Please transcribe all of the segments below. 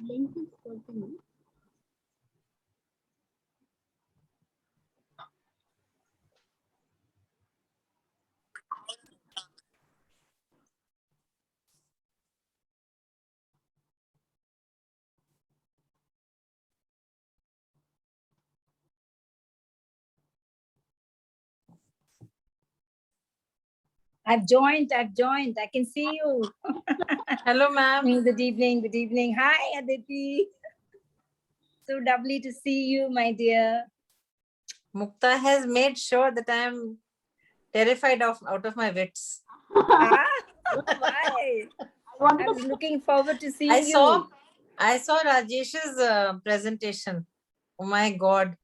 Link is working. I've joined. I can see you. Hello, ma'am. Good evening. Good evening. Hi, Aditi. So lovely to see you, my dear. Mukta has made sure that I am terrified out of my wits. Why? I was looking forward to seeing you. I saw Rajesh's presentation. Oh my God.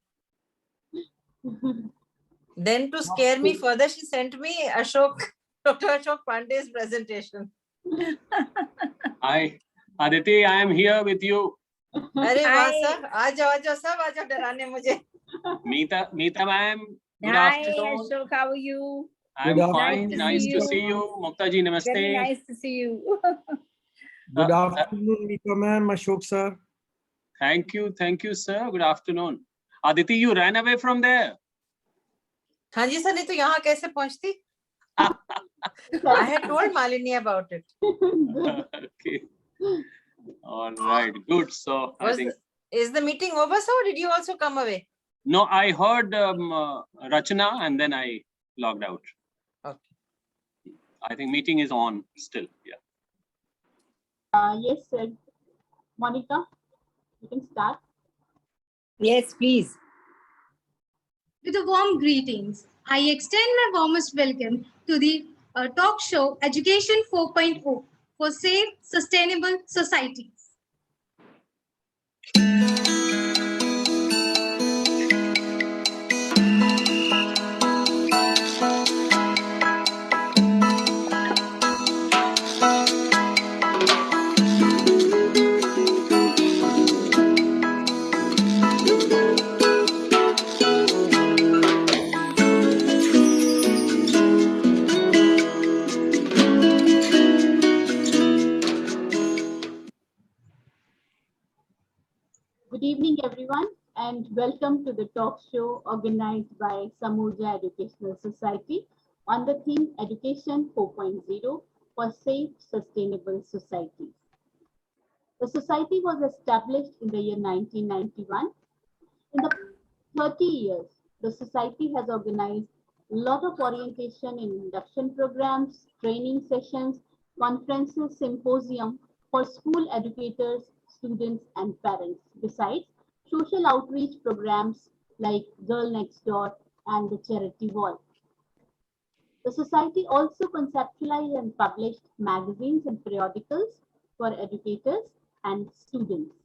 Then to scare me further, she sent me Dr. Ashok Pandey's presentation. Hi, Aditi, I am here with you. अरे वाह sir, आजा सब आजा डराने मुझे. Meeta ma'am, good Hi, afternoon. Ashok, how are you? I'm fine. Nice to see you. Mukta ji, namaste. Very nice to see you. Good afternoon, Meeta ma'am, Ashok sir. Thank you, sir. Good afternoon. Aditi, you ran away from there. हाँ जी sir, नहीं तो यहाँ कैसे पहुँचती? I had told Malini about it. Okay. All right, good. So I think. Is the meeting over, sir? Or did you also come away? No, I heard Rachana and then I logged out. Okay. I think meeting is on still. Yeah. Yes, sir. Monica, you can start. Yes, please. With a warm greetings, I extend my warmest welcome to the talk show Education 4.0 for Safe, Sustainable Societies. Good evening, everyone, and welcome to the talk show organized by Samurja Educational Society on the theme Education 4.0 for Safe, Sustainable Societies. The society was established in the year 1991. In the 30 years, the society has organized a lot of orientation and induction programs, training sessions, conferences, symposium for school educators, students, and parents. Besides, social outreach programs like Girl Next Door and the Charity Wall. The society also conceptualized and published magazines and periodicals for educators and students.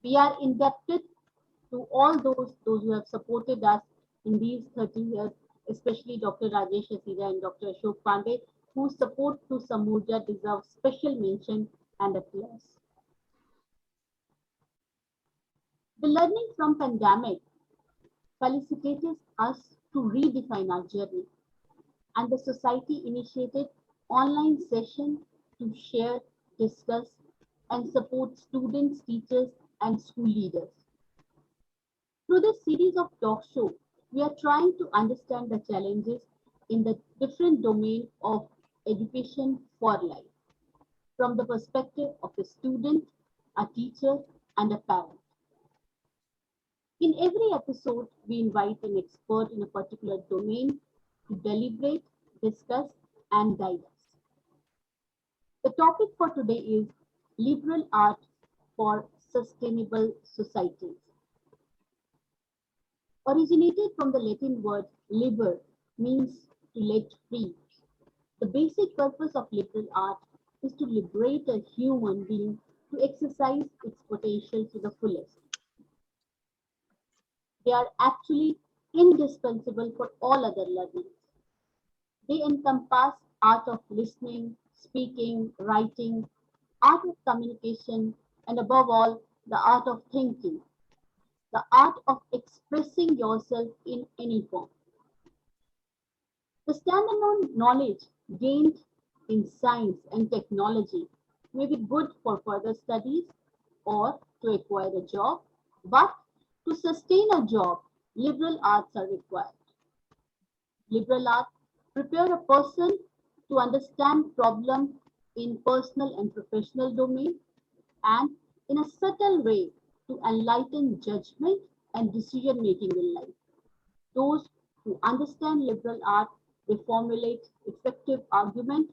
We are indebted to all those who have supported us in these 30 years, especially Dr. Rajesh Asira and Dr. Ashok Pandey, whose support to Samurja deserves special mention and applause. The learning from pandemic felicitated us to redefine our journey, and the society initiated online sessions to share, discuss, and support students, teachers, and school leaders. Through this series of talk shows, we are trying to understand the challenges in the different domains of education for life, from the perspective of a student, a teacher, and a parent. In every episode, we invite an expert in a particular domain to deliberate, discuss, and guide us. The topic for today is liberal art for sustainable societies. Originated from the Latin word liber, means to let free. The basic purpose of liberal art is to liberate a human being to exercise its potential to the fullest. They are actually indispensable for all other learning. They encompass art of listening, speaking, writing, art of communication, and above all, the art of thinking, the art of expressing yourself in any form. The standalone knowledge gained in science and technology may be good for further studies or to acquire a job, but to sustain a job, liberal arts are required. Liberal arts prepare a person to understand problems in personal and professional domain and in a subtle way to enlighten judgment and decision making in life. Those who understand liberal art, they formulate effective argument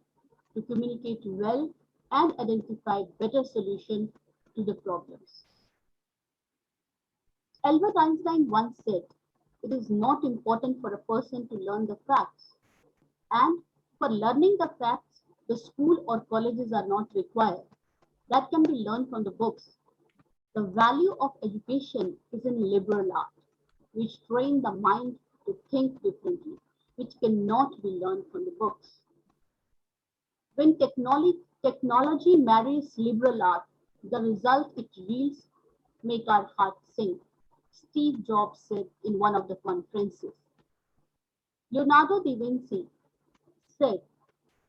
to communicate well and identify better solutions to the problems. Albert Einstein once said, it is not important for a person to learn the facts, and for learning the facts, the school or colleges are not required. That can be learned from the books. The value of education is in liberal art, which train the mind to think differently, which cannot be learned from the books. When technology marries liberal art, the result it yields make our hearts sing. Steve Jobs said in one of the conferences. Leonardo da Vinci said,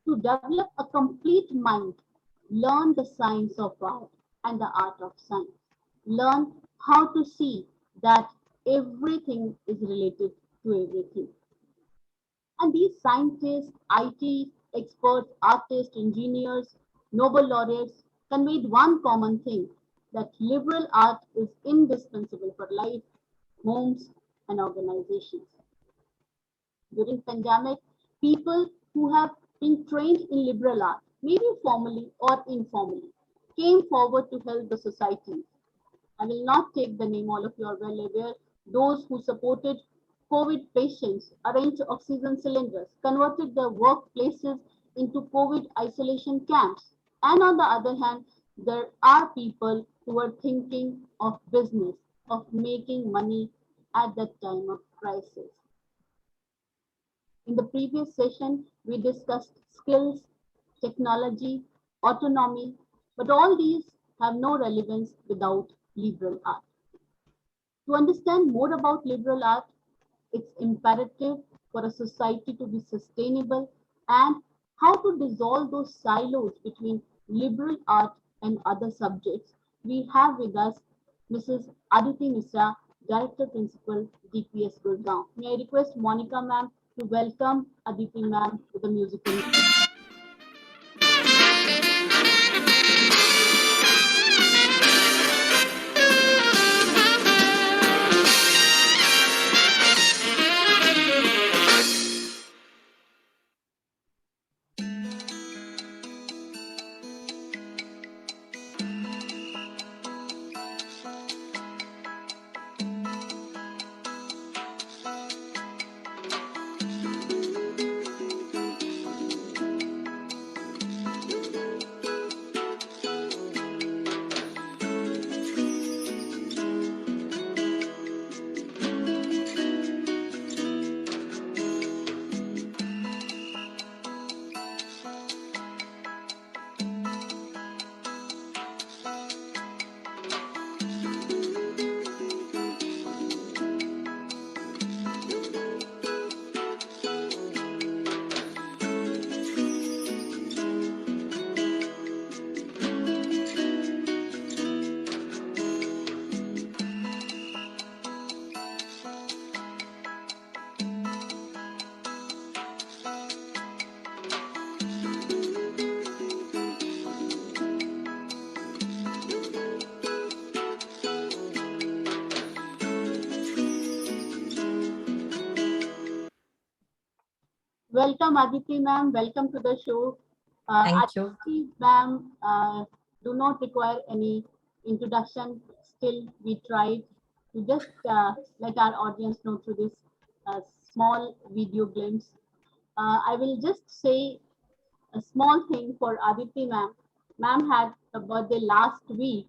to develop a complete mind, learn the science of art and the art of science. Learn how to see that everything is related to everything. And these scientists, IT experts, artists, engineers, Nobel laureates conveyed one common thing, that liberal art is indispensable for life, homes, and organizations. During pandemic, people who have been trained in liberal art, maybe formally or informally, came forward to help the society. I will not take the name, all of you are well aware. Those who supported COVID patients, arranged oxygen cylinders, converted their workplaces into COVID isolation camps. And on the other hand, there are people who are thinking of business, of making money at that time of crisis. In the previous session, we discussed skills, technology, autonomy, but all these have no relevance without liberal art. To understand more about liberal art, it's imperative for a society to be sustainable and how to dissolve those silos between liberal art and other subjects. We have with us Mrs. Aditi Misra, Director Principal, DPS Gurgaon. May I request Monica ma'am to welcome Aditi ma'am to the musical. Welcome, Aditi ma'am. Welcome to the show. Thank you. Aditi ma'am do not require any introduction. Still, we tried to just let our audience know through this small video glimpse. I will just say a small thing for Aditi ma'am. Ma'am had a birthday last week,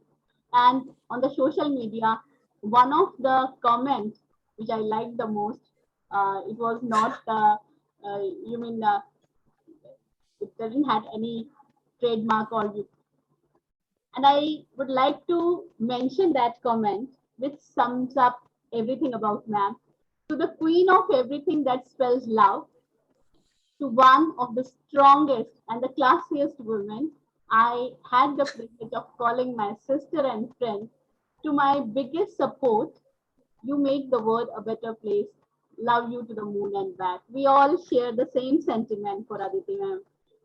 and on the social media, one of the comments which I liked the most, it was not, you mean, it doesn't have any trademark or you. And I would like to mention that comment, which sums up everything about ma'am. To the queen of everything that spells love, to one of the strongest and the classiest women I had the privilege of calling my sister and friend. To my biggest support, you make the world a better place. Love you to the moon and back. We all share the same sentiment for Aditi ma'am.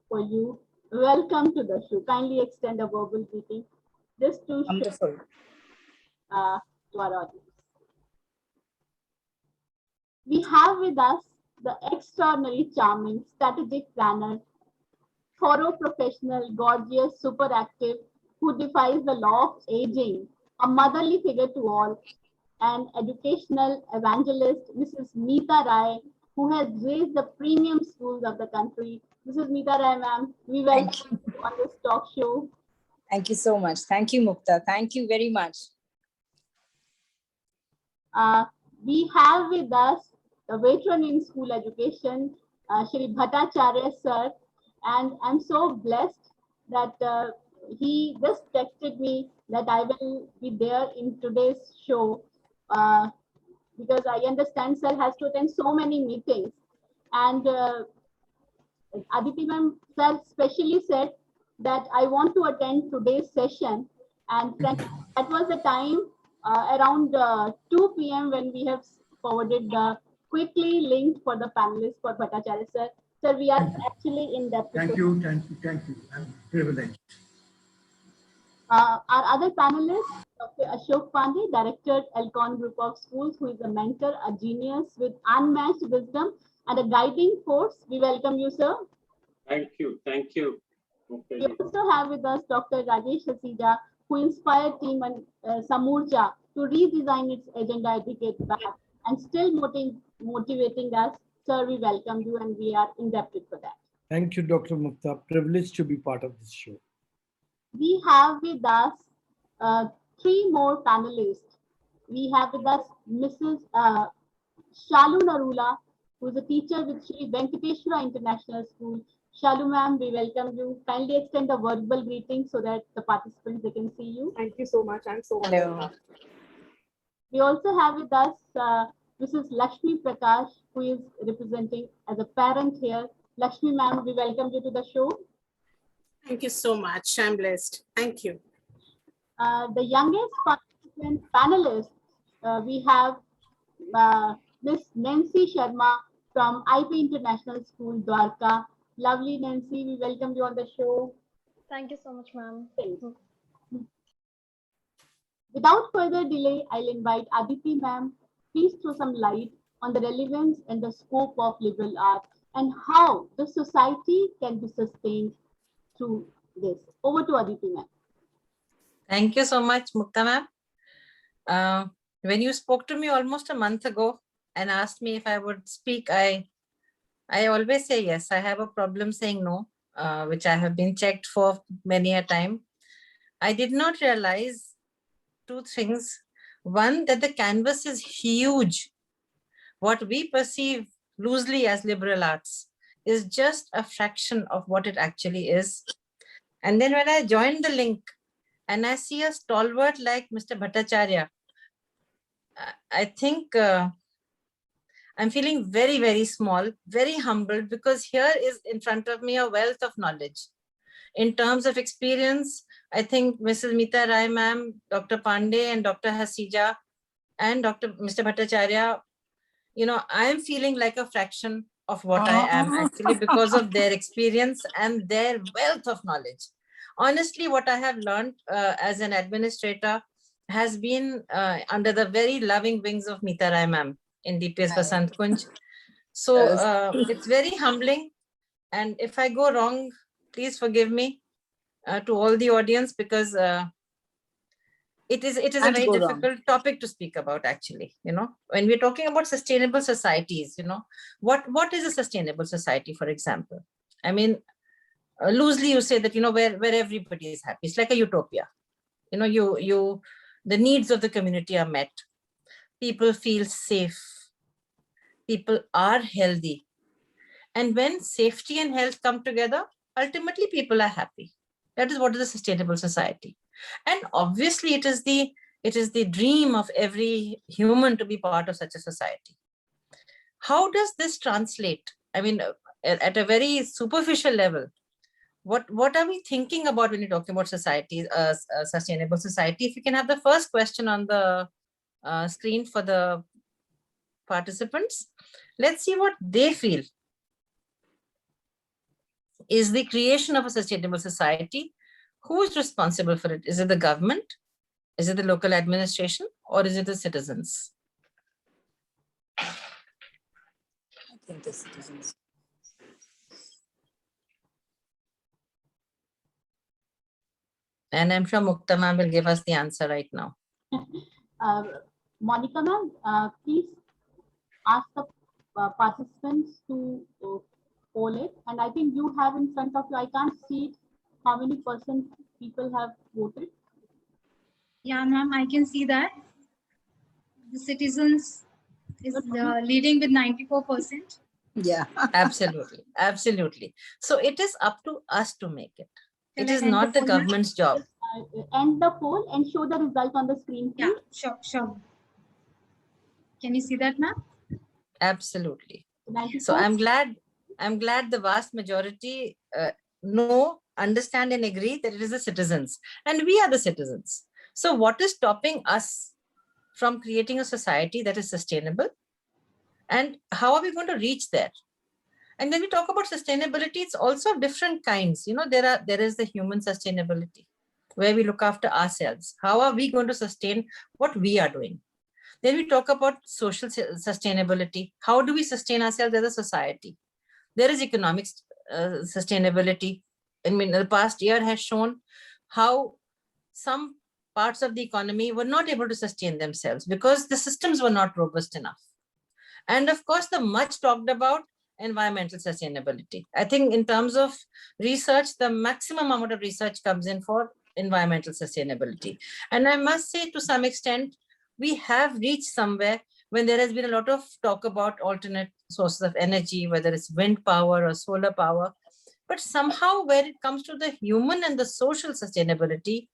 For you, welcome to the show. Kindly extend a verbal greeting. This to show Wonderful. to our audience. We have with us the extraordinary, charming, strategic planner, thorough professional, gorgeous, super active, who defies the law of aging, a motherly figure to all, an educational evangelist, Mrs. Meeta Rai, who has raised the premium schools of the country. Mrs. Meeta Rai, ma'am, we welcome you on this talk show. Thank you so much. Thank you, Mukta. Thank you very much. We have with us the veteran in school education, Shri Bhattacharya sir, and I'm so blessed that he just texted me that I will be there in today's show because I understand sir has to attend so many meetings, and Aditi ma'am sir specially said that I want to attend today's session, and frankly, that was the time around 2 p.m. when we have forwarded the quickly linked for the panelists for Bhattacharya sir. Sir, we are actually in that. Thank you. I'm privileged. Our other panelist, Dr. Ashok Pandey, Director, Elcon Group of Schools, who is a mentor, a genius with unmatched wisdom and a guiding force. We welcome you, sir. Thank you. Thank you. Okay. We also have with us Dr. Rajesh Hasija, who inspired Team Samurja to redesign its agenda, educate back, and still motivating us. Sir, we welcome you and we are indebted for that. Thank you, Dr. Mukta. Privileged to be part of this show. We have with us three more panelists. We have with us Mrs. Shalu Narula, who is a teacher with Shri Venkateshwara International School. Shalu ma'am, we welcome you. Kindly extend a verbal greeting so that the participants, they can see you. Thank you so much. I'm so Hello. honored. We also have with us Mrs. Lakshmi Prakash, who is representing as a parent here. Lakshmi ma'am, we welcome you to the show. Thank you so much. I'm blessed. Thank you. The youngest participant panelist, we have Miss Nancy Sharma from IP International School, Dwarka. Lovely Nancy, we welcome you on the show. Thank you so much, ma'am. Without further delay, I'll invite Aditi ma'am. Please throw some light on the relevance and the scope of liberal arts and how the society can be sustained through this. Over to Aditi ma'am. Thank you so much, Mukta ma'am. When you spoke to me almost a month ago and asked me if I would speak, I always say yes. I have a problem saying no, which I have been checked for many a time. I did not realize two things. One, that the canvas is huge. What we perceive loosely as liberal arts is just a fraction of what it actually is. And then when I joined the link and I see a stalwart like Mr. Bhattacharya, I think I'm feeling very, very small, very humbled, because here is in front of me a wealth of knowledge. In terms of experience, I think Mrs. Meeta Rai ma'am, Dr. Pandey and Dr. Hasija and Mr. Bhattacharya, you know, I am feeling like a fraction of what I am actually because of their experience and their wealth of knowledge. Honestly, what I have learned as an administrator has been under the very loving wings of Meeta Rai ma'am in DPS Vasant Kunj. So it's very humbling. And if I go wrong, please forgive me to all the audience, because it is a very difficult topic to speak about, actually. You know, when we're talking about sustainable societies, you know, what is a sustainable society, for example? I mean, loosely you say that, you know, where everybody is happy. It's like a utopia. You know, the needs of the community are met. People feel safe. People are healthy. And when safety and health come together, ultimately people are happy. That is what is a sustainable society. And obviously it is the dream of every human to be part of such a society. How does this translate? I mean, at a very superficial level, what are we thinking about when you're talking about society, sustainable society? If you can have the first question on the screen for the participants, let's see what they feel is the creation of a sustainable society. Who is responsible for it? Is it the government? Is it the local administration? Or is it the citizens? I think the citizens. And I'm sure Mukta ma'am will give us the answer right now. Monica ma'am, please ask the participants to poll it. And I think you have in front of you, I can't see how many percent people have voted. Yeah, ma'am, I can see that. The citizens is leading with 94%. Yeah, absolutely. Absolutely. So it is up to us to make it. It Shall I is end not the the poll now? government's job. End the poll and show the result on the screen, please. Yeah, sure. Can you see that, ma'am? Absolutely. 94. So I'm glad the vast majority know, understand and agree that it is the citizens and we are the citizens. So what is stopping us from creating a society that is sustainable? And how are we going to reach there? And when we talk about sustainability, it's also different kinds. You know, there is the human sustainability where we look after ourselves. How are we going to sustain what we are doing? Then we talk about social sustainability. How do we sustain ourselves as a society? There is economic sustainability. I mean, the past year has shown how some parts of the economy were not able to sustain themselves because the systems were not robust enough. And of course, the much talked about environmental sustainability. I think in terms of research, the maximum amount of research comes in for environmental sustainability. And I must say, to some extent, we have reached somewhere when there has been a lot of talk about alternate sources of energy, whether it's wind power or solar power. But somehow when it comes to the human and the social sustainability,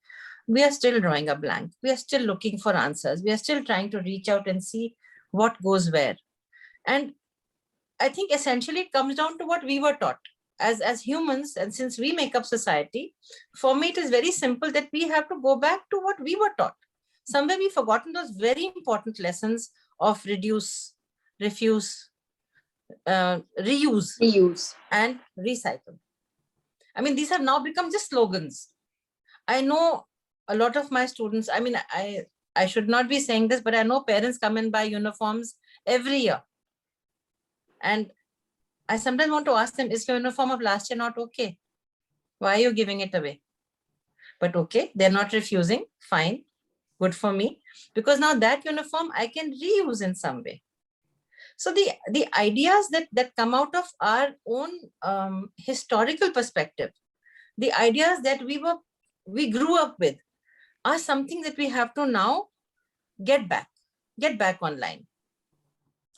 we are still drawing a blank. We are still looking for answers. We are still trying to reach out and see what goes where. And I think essentially it comes down to what we were taught as humans. And since we make up society, for me, it is very simple that we have to go back to what we were taught. Somewhere we've forgotten those very important lessons of reduce, refuse, reuse, and recycle. I mean, these have now become just slogans. I know a lot of my students, I mean, I should not be saying this, but I know parents come and buy uniforms every year. And I sometimes want to ask them, is your uniform of last year not okay? Why are you giving it away? But okay, they're not refusing, fine, good for me. Because now that uniform I can reuse in some way. So the ideas that come out of our own historical perspective, the ideas that we grew up with are something that we have to now get back online.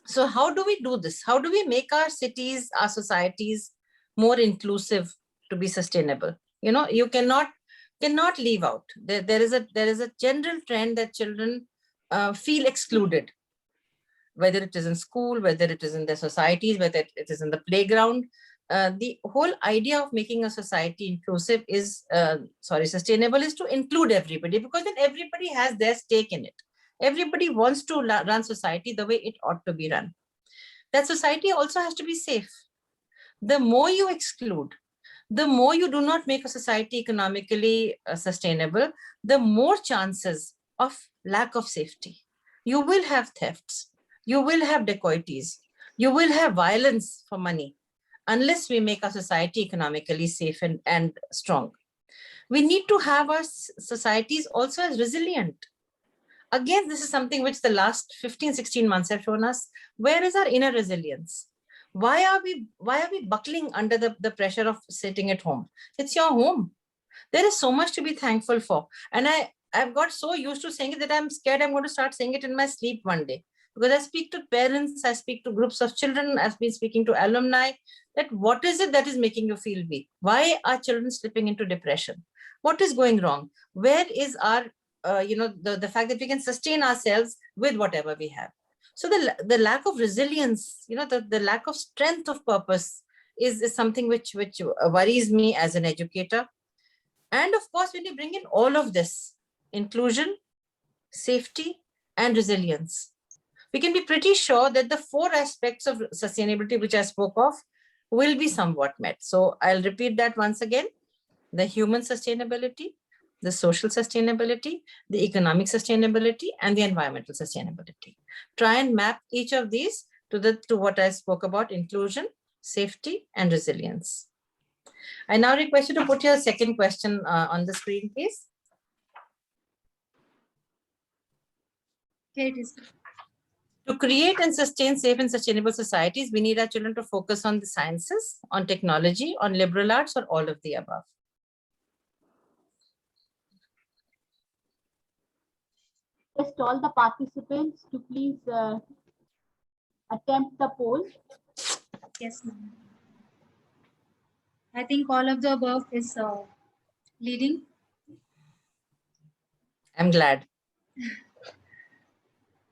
So how do we do this? How do we make our cities, our societies more inclusive to be sustainable? You know, you cannot leave out. There is a general trend that children feel excluded, whether it is in school, whether it is in their societies, whether it is in the playground. The whole idea of making a society inclusive is, sustainable, is to include everybody, because then everybody has their stake in it. Everybody wants to run society the way it ought to be run. That society also has to be safe. The more you exclude, the more you do not make a society economically sustainable, the more chances of lack of safety. You will have thefts, you will have dacoities, you will have violence for money, unless we make our society economically safe and strong. We need to have our societies also as resilient. Again, this is something which the last 15, 16 months have shown us. Where is our inner resilience? Why are we buckling under the pressure of sitting at home? It's your home. There is so much to be thankful for. And I've got so used to saying it that I'm scared I'm going to start saying it in my sleep one day. Because I speak to parents, I speak to groups of children, I've been speaking to alumni, that what is it that is making you feel weak? Why are children slipping into depression? What is going wrong? Where is our the fact that we can sustain ourselves with whatever we have? So the lack of resilience, the lack of strength of purpose is something which worries me as an educator. And of course, when you bring in all of this, inclusion, safety, and resilience, we can be pretty sure that the 4 aspects of sustainability which I spoke of will be somewhat met. So I'll repeat that once again: the human sustainability, the social sustainability, the economic sustainability, and the environmental sustainability. Try and map each of these to what I spoke about: inclusion, safety, and resilience. I now request you to put your second question on the screen, please. Okay, it is. To create and sustain safe and sustainable societies, we need our children to focus on the sciences, on technology, on liberal arts, or all of the above. Just all the participants to please attempt the poll. Yes, ma'am. I think all of the above is leading. I'm glad.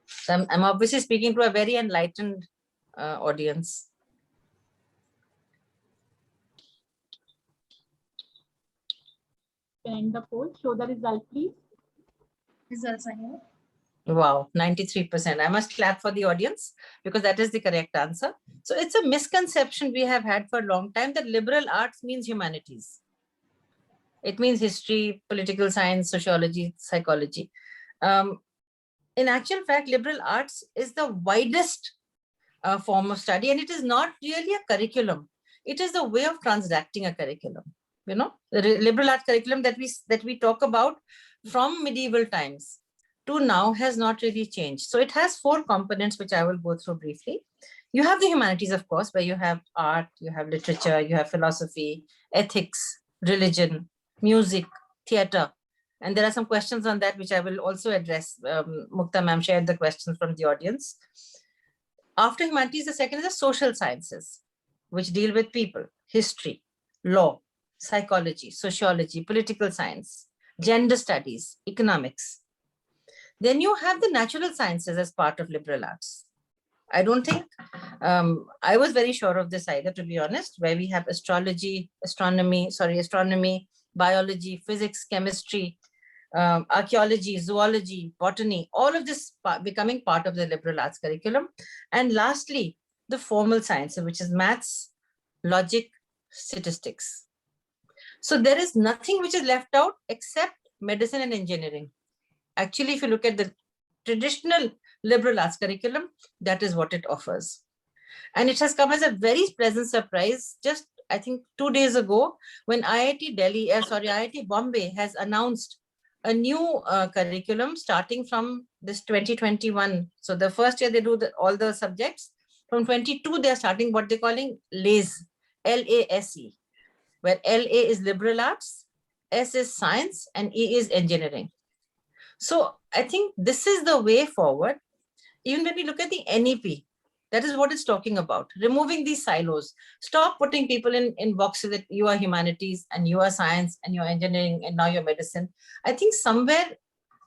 So I'm obviously speaking to a very enlightened audience. Can end the poll. Show the result, please. Results are here. Wow, 93%. I must clap for the audience because that is the correct answer. So it's a misconception we have had for a long time that liberal arts means humanities. It means history, political science, sociology, psychology. In actual fact, liberal arts is the widest form of study, and it is not really a curriculum. It is the way of transacting a curriculum. You know, the liberal arts curriculum that we talk about from medieval times to now has not really changed. So it has 4 components, which I will go through briefly. You have the humanities, of course, where you have art, you have literature, you have philosophy, ethics, religion, music, theater. And there are some questions on that, which I will also address. Mukta ma'am shared the questions from the audience. After humanities, the second is the social sciences, which deal with people, history, law, psychology, sociology, political science, gender studies, economics. Then you have the natural sciences as part of liberal arts. I don't think I was very sure of this either, to be honest, where we have astronomy, biology, physics, chemistry, archaeology, zoology, botany, all of this becoming part of the liberal arts curriculum. And lastly, the formal sciences, which is maths, logic, statistics. So there is nothing which is left out except medicine and engineering. Actually, if you look at the traditional liberal arts curriculum, that is what it offers. And it has come as a very pleasant surprise just, I think, 2 days ago when IIT Bombay has announced a new curriculum starting from this 2021. So the first year they do all the subjects. From 22, they're starting what they're calling LASE, L-A-S-E, where L-A is liberal arts, S is science, and E is engineering. So I think this is the way forward. Even when we look at the NEP, that is what it's talking about, removing these silos. Stop putting people in boxes that you are humanities and you are science and you're engineering and now you're medicine. I think somewhere,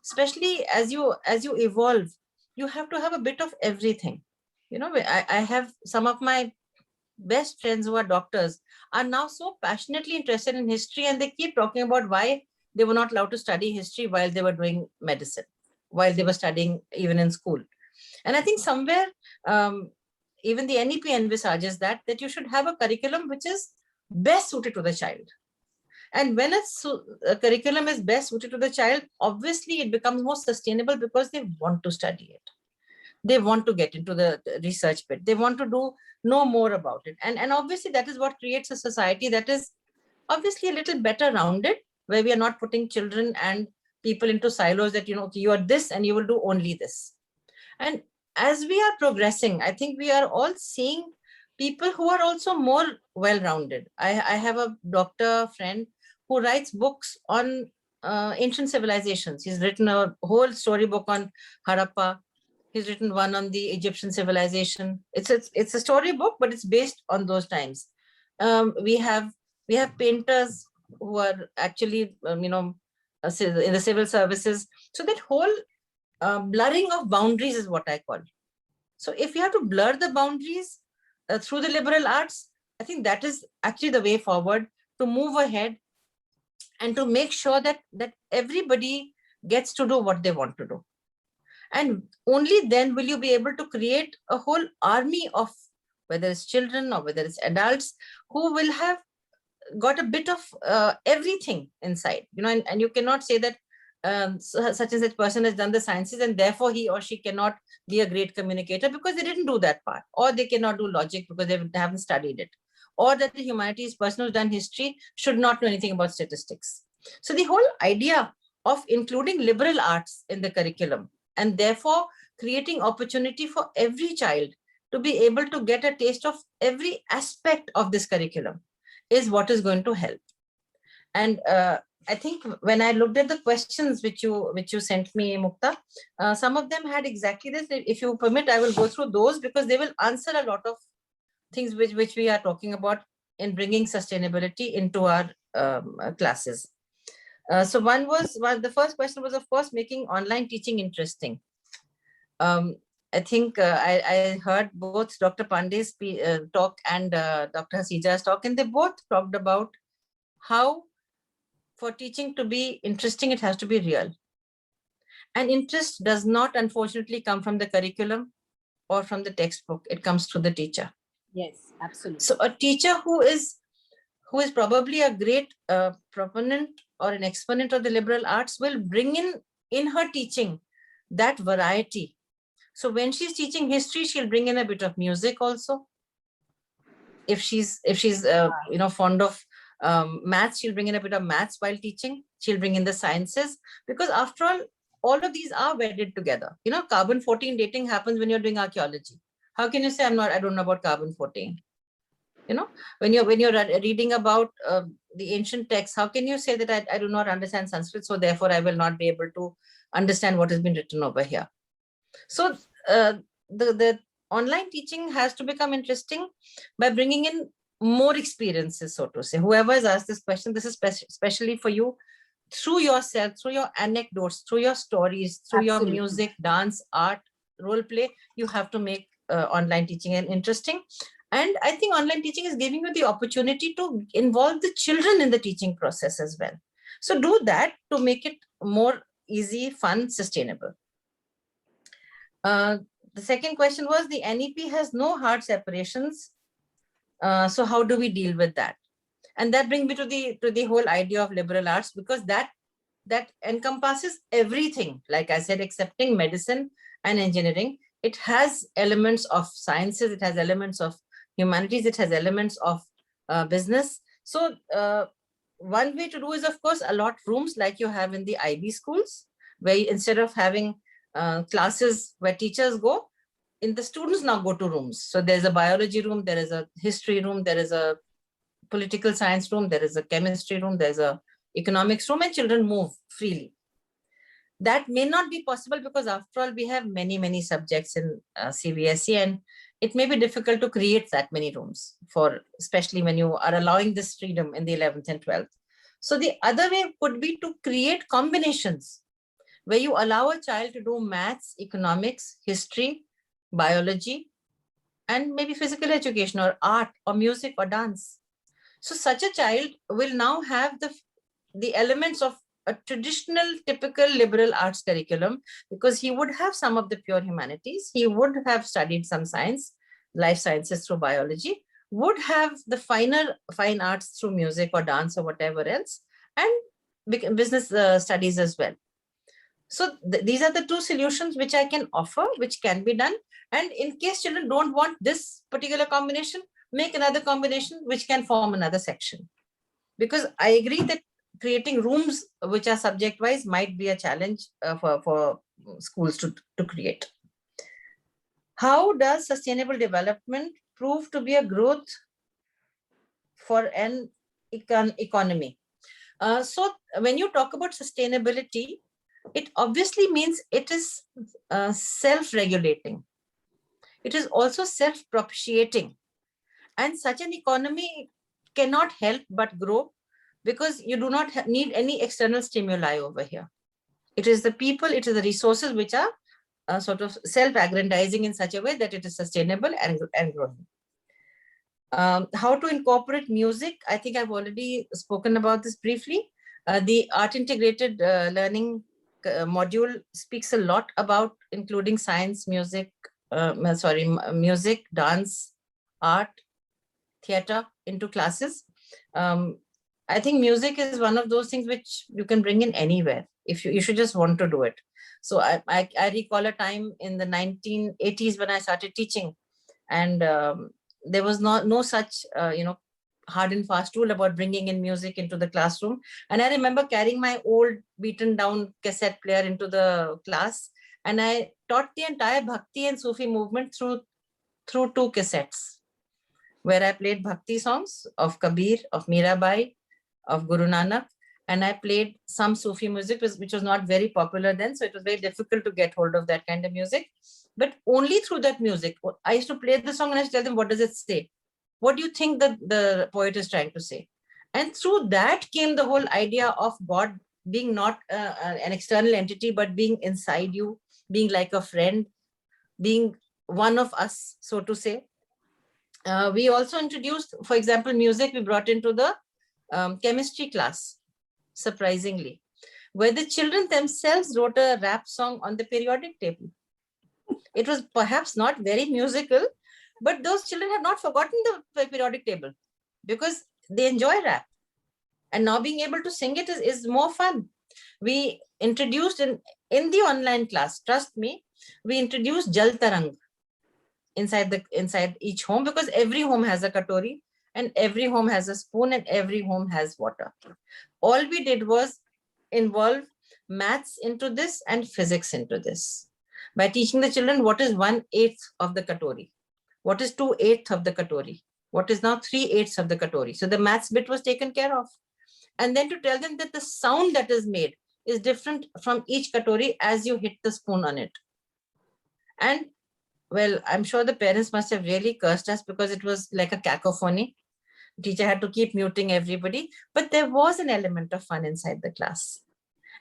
especially as you evolve, you have to have a bit of everything. You know, I have some of my best friends who are doctors are now so passionately interested in history, and they keep talking about why they were not allowed to study history while they were doing medicine, while they were studying even in school. And I think somewhere, even the NEP envisages that you should have a curriculum which is best suited to the child. And when a curriculum is best suited to the child, obviously it becomes more sustainable because they want to study it. They want to get into the research bit. They want to know more about it. And obviously that is what creates a society that is obviously a little better rounded, where we are not putting children and people into silos that, you know, you are this and you will do only this. And as we are progressing, I think we are all seeing people who are also more well-rounded. I have a doctor friend who writes books on ancient civilizations. He's written a whole storybook on Harappa. He's written one on the Egyptian civilization. It's a storybook, but it's based on those times. We have painters who are actually, in the civil services. So that whole blurring of boundaries is what I call. So if you have to blur the boundaries through the liberal arts, I think that is actually the way forward to move ahead and to make sure that everybody gets to do what they want to do. And only then will you be able to create a whole army of, whether it's children or whether it's adults, who will have got a bit of everything inside, and you cannot say that such and such person has done the sciences and therefore he or she cannot be a great communicator because they didn't do that part, or they cannot do logic because they haven't studied it, or that the humanities person who's done history should not know anything about statistics. So the whole idea of including liberal arts in the curriculum and therefore creating opportunity for every child to be able to get a taste of every aspect of this curriculum is what is going to help. And I think when I looked at the questions which you sent me, Mukta, some of them had exactly this. If you permit, I will go through those because they will answer a lot of things which we are talking about in bringing sustainability into our classes. So the first question was, of course, making online teaching interesting. I think I heard both Dr. Pandey's talk and Dr. Hasija's talk, and they both talked about how for teaching to be interesting, it has to be real. And interest does not, unfortunately, come from the curriculum or from the textbook. It comes through the teacher. Yes, absolutely. So a teacher who is probably a great proponent or an exponent of the liberal arts will bring in her teaching that variety. So when she's teaching history, she'll bring in a bit of music also. If she's fond of maths, she'll bring in a bit of maths while teaching. She'll bring in the sciences, because after all of these are wedded together. Carbon-14 dating happens when you're doing archaeology. How can you say I don't know about carbon-14? When you're reading about the ancient texts, how can you say that I do not understand Sanskrit, so therefore I will not be able to understand what has been written over here? So the online teaching has to become interesting by bringing in more experiences, so to say. Whoever has asked this question, this is especially for you. Through yourself, through your anecdotes, through your stories, through your music, dance, art, role play, you have to make online teaching interesting. And I think online teaching is giving you the opportunity to involve the children in the teaching process as well. So do that to make it more easy, fun, sustainable. The second question was, the NEP has no hard separations. So how do we deal with that? And that brings me to the whole idea of liberal arts, because that encompasses everything. Like I said, excepting medicine and engineering, it has elements of sciences, it has elements of humanities, it has elements of business. So one way to do is, of course, allot rooms like you have in the IB schools, where instead of having classes where teachers go, the students now go to rooms. So there's a biology room, there is a history room, there is a political science room, there is a chemistry room, there's a economics room, and children move freely. That may not be possible because after all, we have many subjects in CBSE, and it may be difficult to create that many rooms, especially when you are allowing this freedom in the 11th and 12th. So the other way could be to create combinations where you allow a child to do maths, economics, history, biology, and maybe physical education or art or music or dance. So such a child will now have the elements of a traditional, typical liberal arts curriculum, because he would have some of the pure humanities, he would have studied some science, life sciences through biology, would have the fine arts through music or dance or whatever else, and business studies as well. So these are the two solutions which I can offer, which can be done. And in case children don't want this particular combination, make another combination which can form another section. Because I agree that creating rooms which are subject-wise might be a challenge for schools to create. How does sustainable development prove to be a growth for an economy? So when you talk about sustainability, it obviously means it is self-regulating. It is also self-propitiating. And such an economy cannot help but grow, because you do not need any external stimuli over here. It is the people, it is the resources which are sort of self-aggrandizing in such a way that it is sustainable and growing. How to incorporate music? I think I've already spoken about this briefly. The art integrated learning module speaks a lot about including science, music, music, dance, art, theater into classes. I think music is one of those things which you can bring in anywhere if you should just want to do it. So I recall a time in the 1980s when I started teaching, and there was no such hard and fast rule about bringing in music into the classroom. And I remember carrying my old beaten down cassette player into the class, and I taught the entire Bhakti and Sufi movement through 2 cassettes, where I played Bhakti songs of Kabir, of Mirabai, of Guru Nanak, and I played some Sufi music, which was not very popular then, so it was very difficult to get hold of that kind of music. But only through that music, I used to play the song and I used to tell them, what does it say? What do you think that the poet is trying to say? And through that came the whole idea of God being not an external entity, but being inside you, being like a friend, being one of us, so to say. We also introduced, for example, music we brought into the chemistry class, surprisingly, where the children themselves wrote a rap song on the periodic table. It was perhaps not very musical, but those children have not forgotten the periodic table because they enjoy rap. And now being able to sing it is more fun. We introduced in the online class, trust me, we introduced Jal Tarang inside each home, because every home has a katori and every home has a spoon and every home has water. All we did was involve maths into this and physics into this by teaching the children what is 1/8 of the katori, what is 2/8 of the katori, what is now 3/8 of the katori. So the maths bit was taken care of. And then to tell them that the sound that is made is different from each katori as you hit the spoon on it. And well, I'm sure the parents must have really cursed us because it was like a cacophony. Teacher had to keep muting everybody, but there was an element of fun inside the class.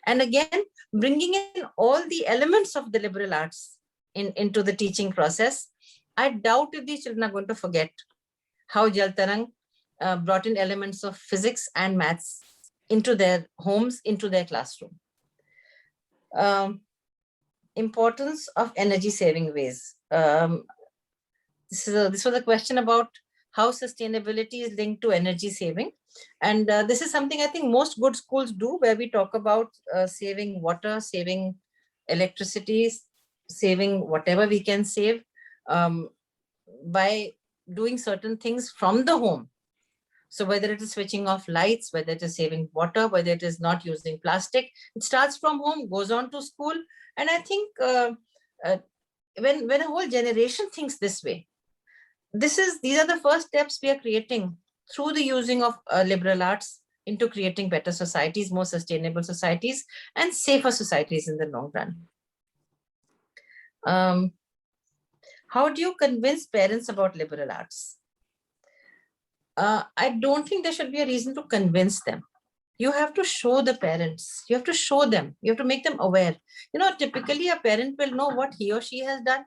And again, bringing in all the elements of the liberal arts into the teaching process, I doubt if these children are going to forget how Jal Tarang brought in elements of physics and maths into their homes, into their classroom. Importance of energy saving ways. This was a question about how sustainability is linked to energy saving. And this is something I think most good schools do, where we talk about saving water, saving electricity, saving whatever we can save by doing certain things from the home. So whether it is switching off lights, whether it is saving water, whether it is not using plastic, it starts from home, goes on to school. And I think when a whole generation thinks this way, these are the first steps we are creating through the using of liberal arts into creating better societies, more sustainable societies, and safer societies in the long run. How do you convince parents about liberal arts? I don't think there should be a reason to convince them. You have to show the parents, you have to show them, you have to make them aware. Typically a parent will know what he or she has done,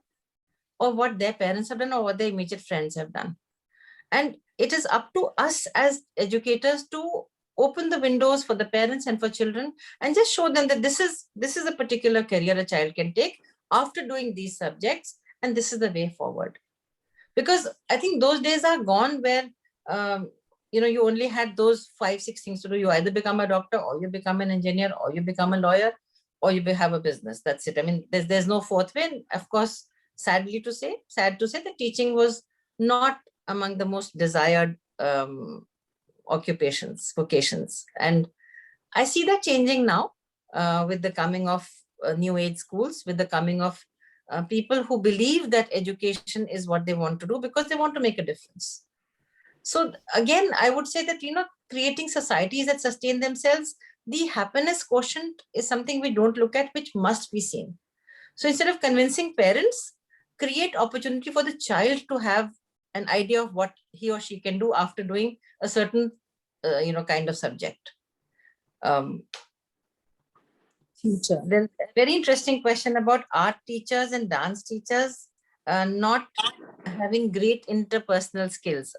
or what their parents have done, or what their immediate friends have done. And it is up to us as educators to open the windows for the parents and for children and just show them that this is a particular career a child can take after doing these subjects, and this is the way forward. Because I think those days are gone where you only had those 5-6 things to do. You either become a doctor, or you become an engineer, or you become a lawyer, or you have a business. That's it. I mean, there's no fourth way. And of course, sad to say that teaching was not among the most desired vocations. And I see that changing now with the coming of new age schools, with the coming of people who believe that education is what they want to do because they want to make a difference. So again, I would say that, creating societies that sustain themselves, the happiness quotient is something we don't look at, which must be seen. So instead of convincing parents, create opportunity for the child to have an idea of what he or she can do after doing a certain, kind of subject. Future. Then a very interesting question about art teachers and dance teachers. not having great interpersonal skills.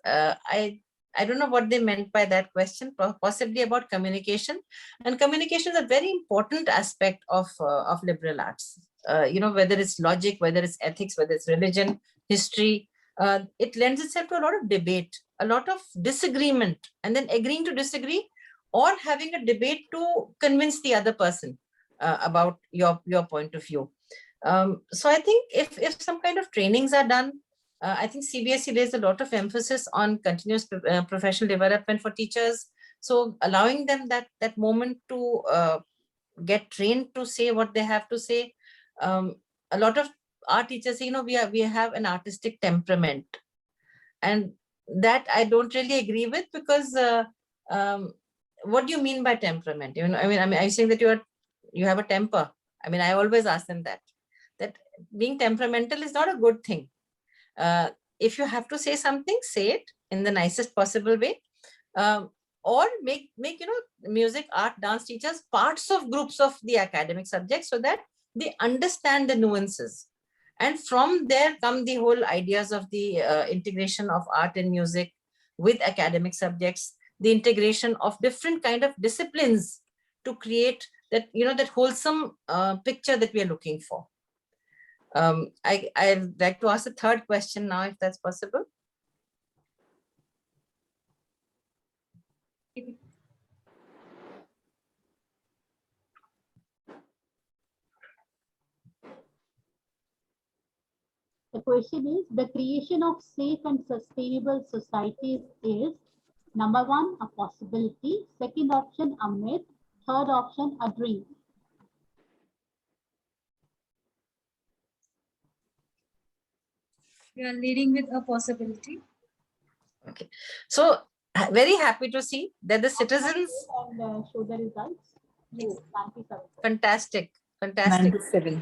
I don't know what they meant by that question, possibly about communication. And communication is a very important aspect of liberal arts. Whether it's logic, whether it's ethics, whether it's religion, history, it lends itself to a lot of debate, a lot of disagreement, and then agreeing to disagree, or having a debate to convince the other person about your point of view. So I think if some kind of trainings are done, I think CBSE lays a lot of emphasis on continuous professional development for teachers. So allowing them that moment to get trained to say what they have to say. A lot of our teachers say, we have an artistic temperament, and that I don't really agree with, because what do you mean by temperament? Are you saying that you have a temper? I always ask them that being temperamental is not a good thing. If you have to say something, say it in the nicest possible way, or make music, art, dance teachers parts of groups of the academic subjects, so that they understand the nuances. And from there come the whole ideas of the integration of art and music with academic subjects, the integration of different kind of disciplines to create that, that wholesome picture that we are looking for. I'd like to ask the third question now, if that's possible. The question is, the creation of safe and sustainable societies is, number one, a possibility. Second option, a myth. Third option, a dream. We are leading with a possibility. Okay, so very happy to see that the citizens And show the results. Yes. 97. fantastic. 97.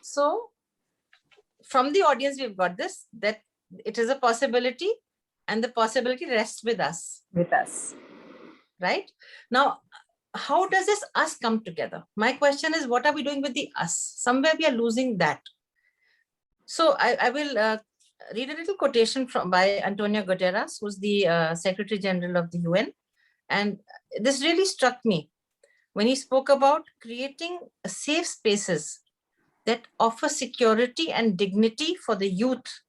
So from the audience, we've got this, that it is a possibility, and the possibility rests with us. Right? Now, how does this us come together? My question is, what are we doing with the us? Somewhere we are losing that. So I will read a little quotation by Antonio Guterres, who's the Secretary General of the UN. And this really struck me when he spoke about creating safe spaces that offer security and dignity for the youth,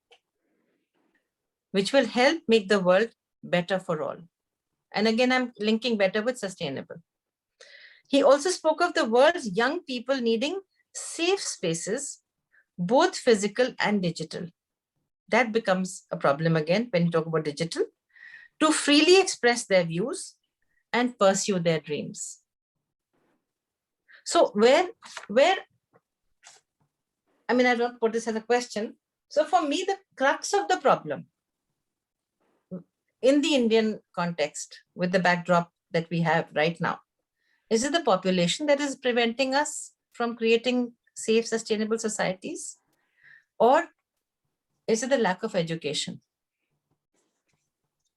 which will help make the world better for all. And again, I'm linking better with sustainable. He also spoke of the world's young people needing safe spaces, both physical and digital. That becomes a problem again when you talk about digital, to freely express their views and pursue their dreams. So where I don't put this as a question. So for me, the crux of the problem in the Indian context, with the backdrop that we have right now, is it the population that is preventing us from creating safe, sustainable societies? Or is it the lack of education?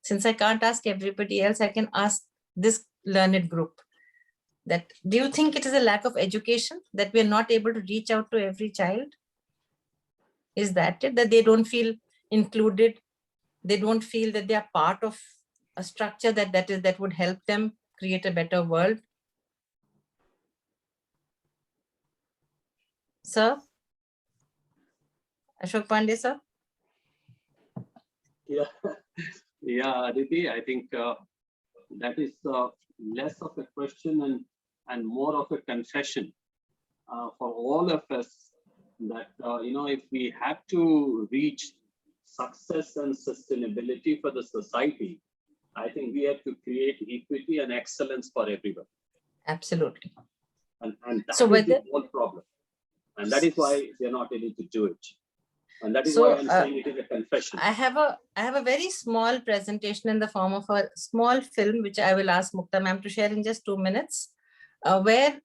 Since I can't ask everybody else, I can ask this learned group that, do you think it is a lack of education that we are not able to reach out to every child? Is that it, that they don't feel included? They don't feel that they are part of a structure that would help them create a better world? Sir? Ashok Pandey, sir? Yeah, Aditi, I think that is less of a question and more of a confession for all of us, that if we have to reach success and sustainability for the society, I think we have to create equity and excellence for everyone. Absolutely. And that So is whether the whole problem. And that is why they're not able to do it. And that is So, why I'm saying it is a confession. I have a very small presentation in the form of a small film, which I will ask Mukta ma'am to share in just 2 minutes, where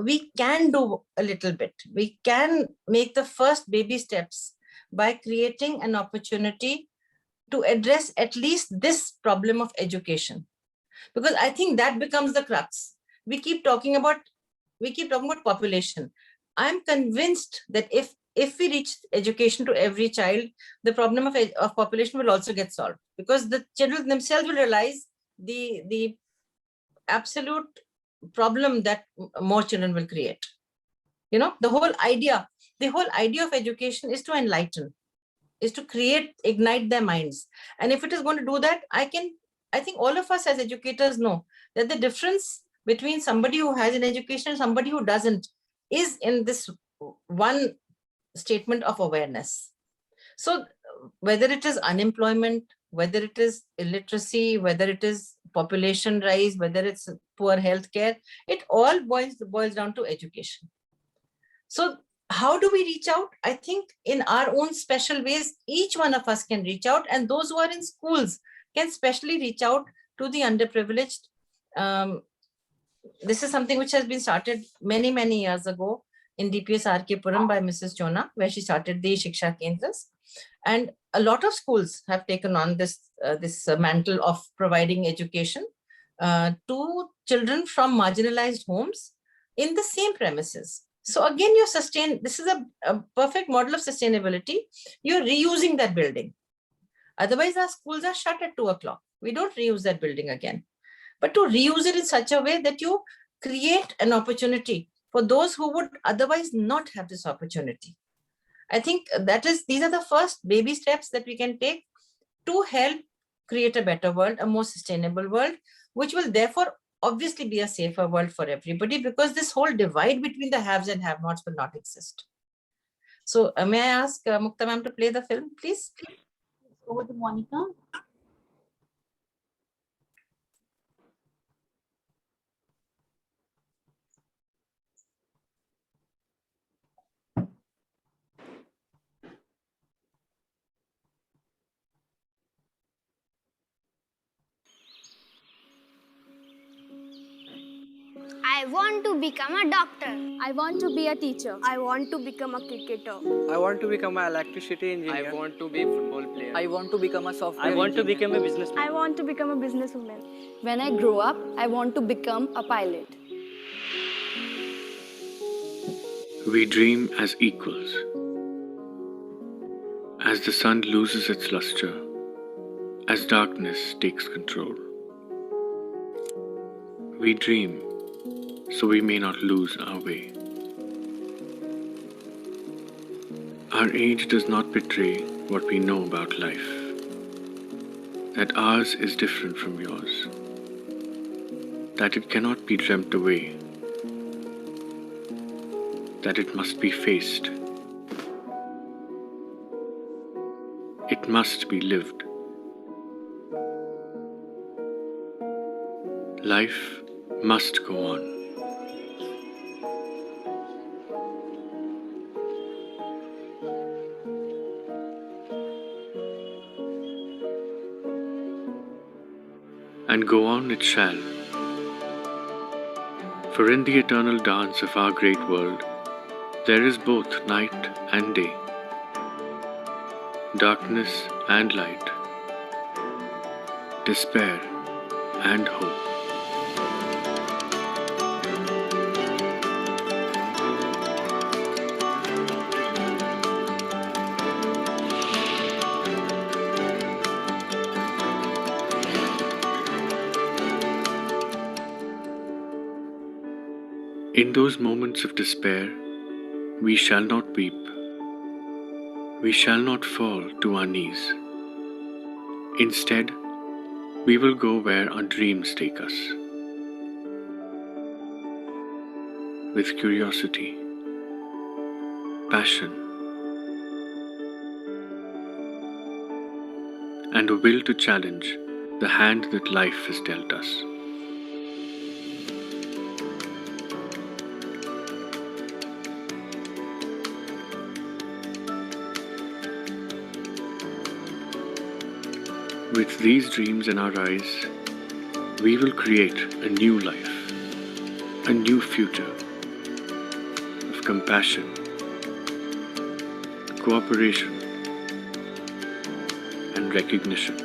we can do a little bit. We can make the first baby steps by creating an opportunity to address at least this problem of education. Because I think that becomes the crux. We keep talking about population. I'm convinced that if if we reach education to every child, the problem of population will also get solved, because the children themselves will realize the absolute problem that more children will create. You know, the whole idea of education is to enlighten, is to ignite their minds. And if it is going to do that, I think all of us as educators know that the difference between somebody who has an education and somebody who doesn't is in this one statement of awareness. So whether it is unemployment, whether it is illiteracy, whether it is population rise, whether it's poor healthcare, it all boils down to education. So how do we reach out? I think in our own special ways, each one of us can reach out, and those who are in schools can specially reach out to the underprivileged. This is something which has been started many, many years ago in DPS RK Puram by Mrs. Jona, where she started the Shiksha Kendras. And a lot of schools have taken on this mantle of providing education to children from marginalized homes in the same premises. So again, this is a perfect model of sustainability. You're reusing that building. Otherwise, our schools are shut at 2 o'clock. We don't reuse that building again. But to reuse it in such a way that you create an opportunity for those who would otherwise not have this opportunity. I think these are the first baby steps that we can take to help create a better world, a more sustainable world, which will therefore obviously be a safer world for everybody, because this whole divide between the haves and have-nots will not exist. So may I ask Mukta ma'am to play the film, please? Over to Monica. I want to become a doctor. I want to be a teacher. I want to become a cricketer. I want to become an electricity engineer. I want to be a football player. I want to become a software I want to engineer. become a businessman. I want to become a businesswoman. When I grow up, I want to become a pilot. We dream as equals. As the sun loses its luster, as darkness takes control. We dream so we may not lose our way. Our age does not betray what we know about life, that ours is different from yours, that it cannot be dreamt away, that it must be faced. It must be lived. Life must go on. And go on it shall. For in the eternal dance of our great world, there is both night and day, darkness and light, despair and hope. In those moments of despair, we shall not weep. We shall not fall to our knees. Instead, we will go where our dreams take us. With curiosity, passion, and a will to challenge the hand that life has dealt us. With these dreams in our eyes, we will create a new life, a new future of compassion, cooperation, and recognition.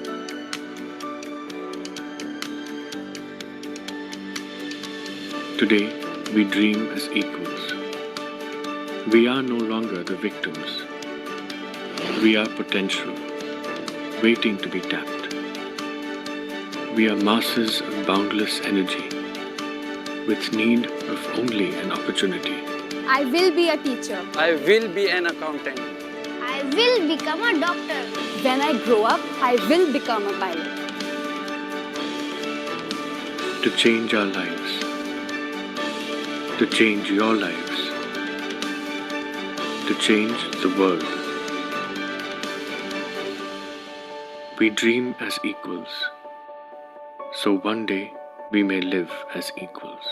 Today, we dream as equals. We are no longer the victims. We are potential, waiting to be tapped. We are masses of boundless energy, with need of only an opportunity. I will be a teacher. I will be an accountant. I will become a doctor. When I grow up, I will become a pilot. To change our lives, to change your lives, to change the world. We dream as equals, so one day we may live as equals.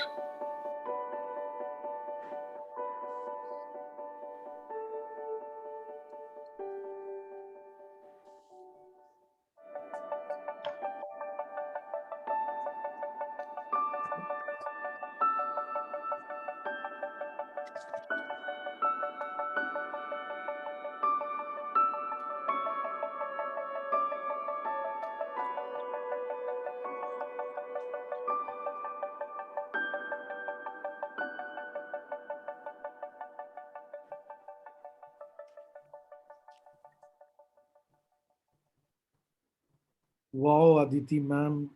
Wow, Aditi ma'am.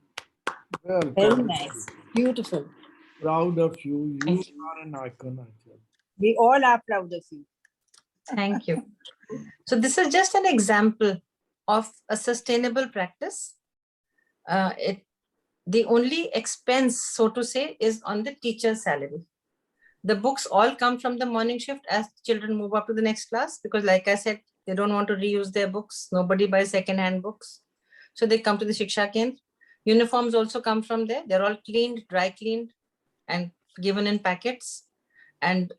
Very Welcome. nice. Beautiful. Proud of you. You Thank are an icon, actually. We all are proud of you. Thank you. So this is just an example of a sustainable practice. The only expense, so to say, is on the teacher's salary. The books all come from the morning shift as children move up to the next class, because like I said, they don't want to reuse their books. Nobody buys second-hand books. So they come to the Shiksha Kendra. Uniforms also come from there. They're all cleaned, dry cleaned, and given in packets. And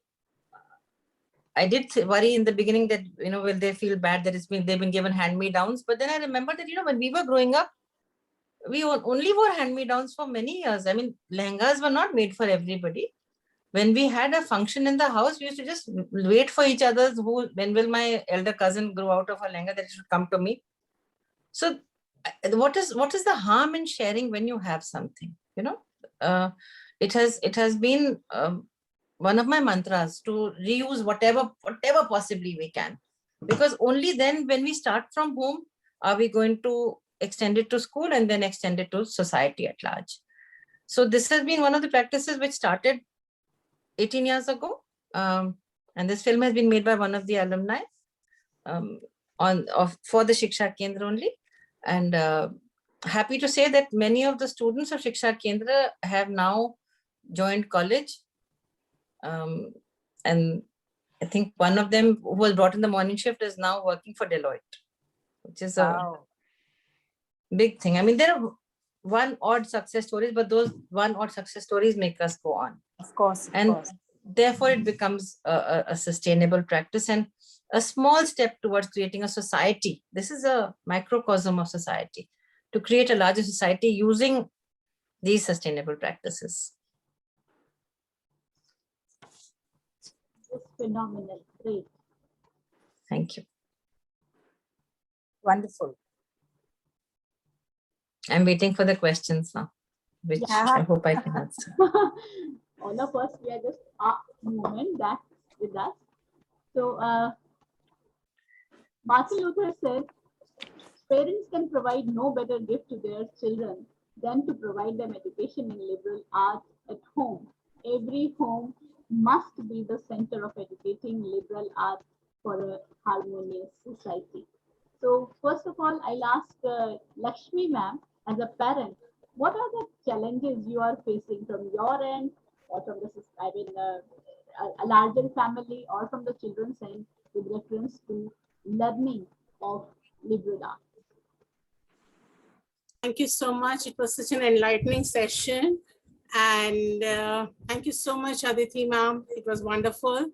I did worry in the beginning that, will they feel bad that they've been given hand-me-downs. But then I remember that, when we were growing up, we only wore hand-me-downs for many years. I mean, lehengas were not made for everybody. When we had a function in the house, we used to just wait for each other. When will my elder cousin grow out of a lehenga that should come to me? So what is the harm in sharing when you have something? It has been one of my mantras to reuse whatever possibly we can, because only then, when we start from home, are we going to extend it to school and then extend it to society at large. So this has been one of the practices which started 18 years ago, and this film has been made by one of the alumni for the Shiksha Kendra only. And happy to say that many of the students of Shiksha Kendra have now joined college. And I think one of them, who was brought in the morning shift, is now working for Deloitte, which is a big thing. I mean, there are one odd success stories, but those one odd success stories make us go on. Of course. Therefore, it becomes a sustainable practice and a small step towards creating a society. This is a microcosm of society, to create a larger society using these sustainable practices. It's phenomenal. Great. Thank you. Wonderful. I'm waiting for the questions now, which I hope I can answer. All of us, we are just a moment back with us. So, Martin Luther says, parents can provide no better gift to their children than to provide them education in liberal arts at home. Every home must be the center of educating liberal arts for a harmonious society. So first of all, I'll ask Lakshmi ma'am, as a parent, what are the challenges you are facing from your end, or from a larger family, or from the children's end, with reference to learning of liberal arts? Thank you so much. It was such an enlightening session. And thank you so much, Aditi ma'am. It was wonderful.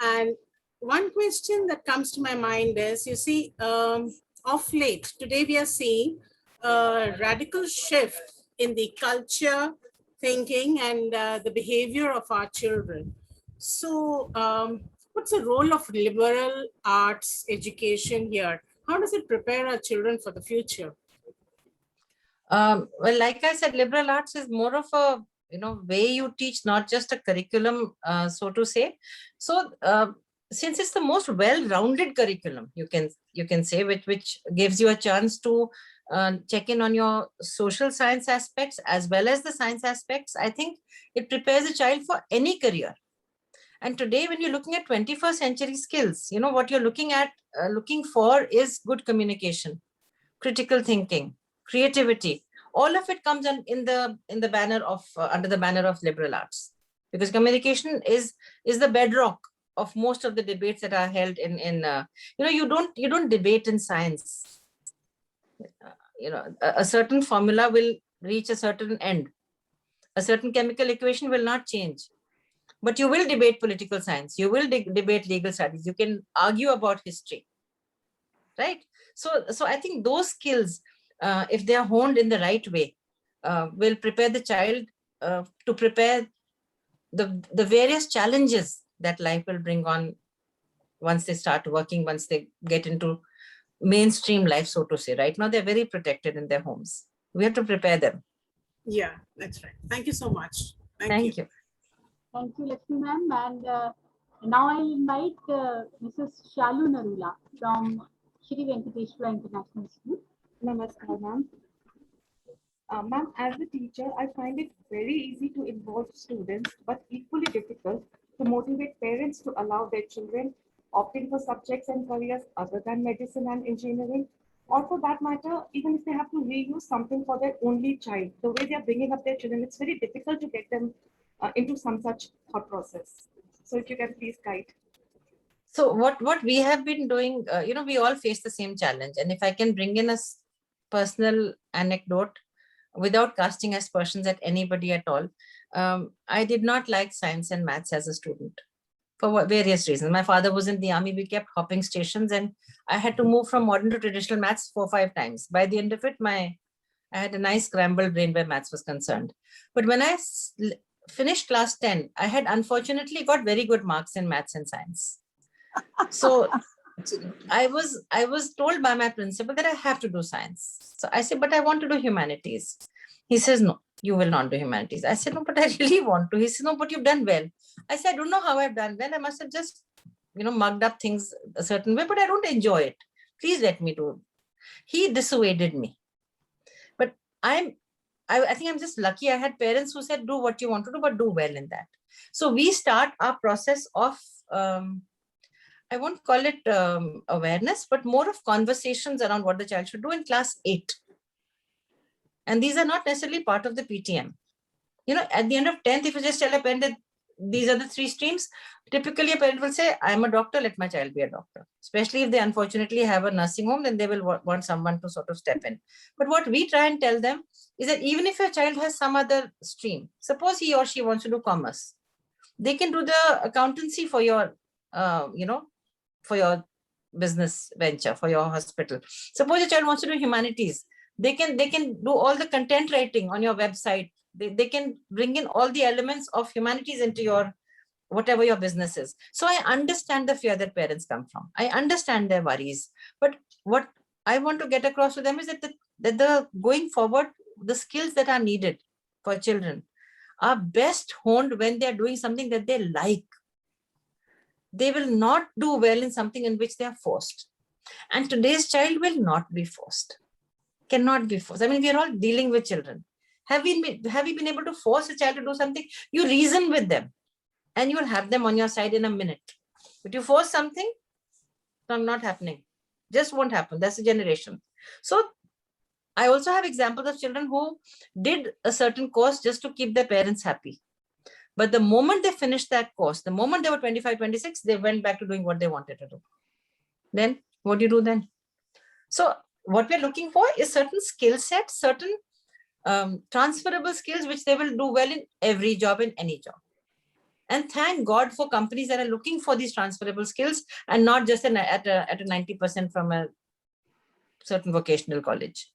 And one question that comes to my mind is, you see, of late, today we are seeing a radical shift in the culture, thinking, and the behavior of our children. So what's the role of liberal arts education here? How does it prepare our children for the future? Well, like I said, liberal arts is more of a, way you teach, not just a curriculum, so to say. So since it's the most well-rounded curriculum, you can say, which gives you a chance to check in on your social science aspects as well as the science aspects, I think it prepares a child for any career. And today, when you're looking at 21st century skills, what you're looking for is good communication, critical thinking, creativity. All of it comes in the banner of under the banner of liberal arts, because communication is the bedrock of most of the debates that are held in you don't debate in science. A certain formula will reach a certain end. A certain chemical equation will not change. But you will debate political science. You will debate legal studies. You can argue about history, right? So I think those skills, if they are honed in the right way, will prepare the child to prepare the various challenges that life will bring on once they start working, once they get into mainstream life, so to say. Right now, they're very protected in their homes. We have to prepare them. Yeah, that's right. Thank you so much. Thank you. Thank you, Lakshmi ma'am. And now I'll invite Mrs. Shalu Narula from Shri Venkateshwara International School. Namaskar, ma'am. Ma'am, as a teacher, I find it very easy to involve students, but equally difficult to motivate parents to allow their children opting for subjects and careers other than medicine and engineering, or for that matter, even if they have to reuse something for their only child. The way they are bringing up their children, it's very difficult to get them into some such thought process. So if you can please guide. So what we have been doing, we all face the same challenge. And if I can bring in a personal anecdote without casting aspersions at anybody at all, I did not like science and maths as a student for various reasons. My father was in the army. We kept hopping stations and I had to move from modern to traditional maths 4 or 5 times. By the end of it, I had a nice scrambled brain where maths was concerned. But when I finished class 10, I had unfortunately got very good marks in maths and science. So I was told by my principal that I have to do science. So I said, but I want to do humanities. He says, no, you will not do humanities. I said, no, but I really want to. He said, no, but you've done well. I said, I don't know how I've done well. I must have just, mugged up things a certain way, but I don't enjoy it. Please let me do it. He dissuaded me. But I think I'm just lucky. I had parents who said, do what you want to do, but do well in that. So we start our process of, I won't call it awareness, but more of conversations around what the child should do in class 8. And these are not necessarily part of the PTM. At the end of 10th, if you just tell a parent that these are the 3 streams, typically a parent will say, I'm a doctor, let my child be a doctor. Especially if they unfortunately have a nursing home, then they will want someone to sort of step in. But what we try and tell them is that even if your child has some other stream, suppose he or she wants to do commerce, they can do the accountancy for your, for your business venture, for your hospital. Suppose your child wants to do humanities, they can do all the content writing on your website. They can bring in all the elements of humanities into your, whatever your business is. So I understand the fear that parents come from. I understand their worries. But what I want to get across to them is that the going forward, the skills that are needed for children are best honed when they're doing something that they like. They will not do well in something in which they are forced. And today's child will not be forced. Cannot be forced. I mean, we are all dealing with children. Have you been able to force a child to do something? You reason with them and you will have them on your side in a minute. But you force something, not happening. Just won't happen. That's a generation. So I also have examples of children who did a certain course just to keep their parents happy. But the moment they finished that course, the moment they were 25, 26, they went back to doing what they wanted to do. Then what do you do then? So what we're looking for is certain skill sets, certain transferable skills, which they will do well in every job, in any job. And thank God for companies that are looking for these transferable skills and not just at a 90% from a certain vocational college.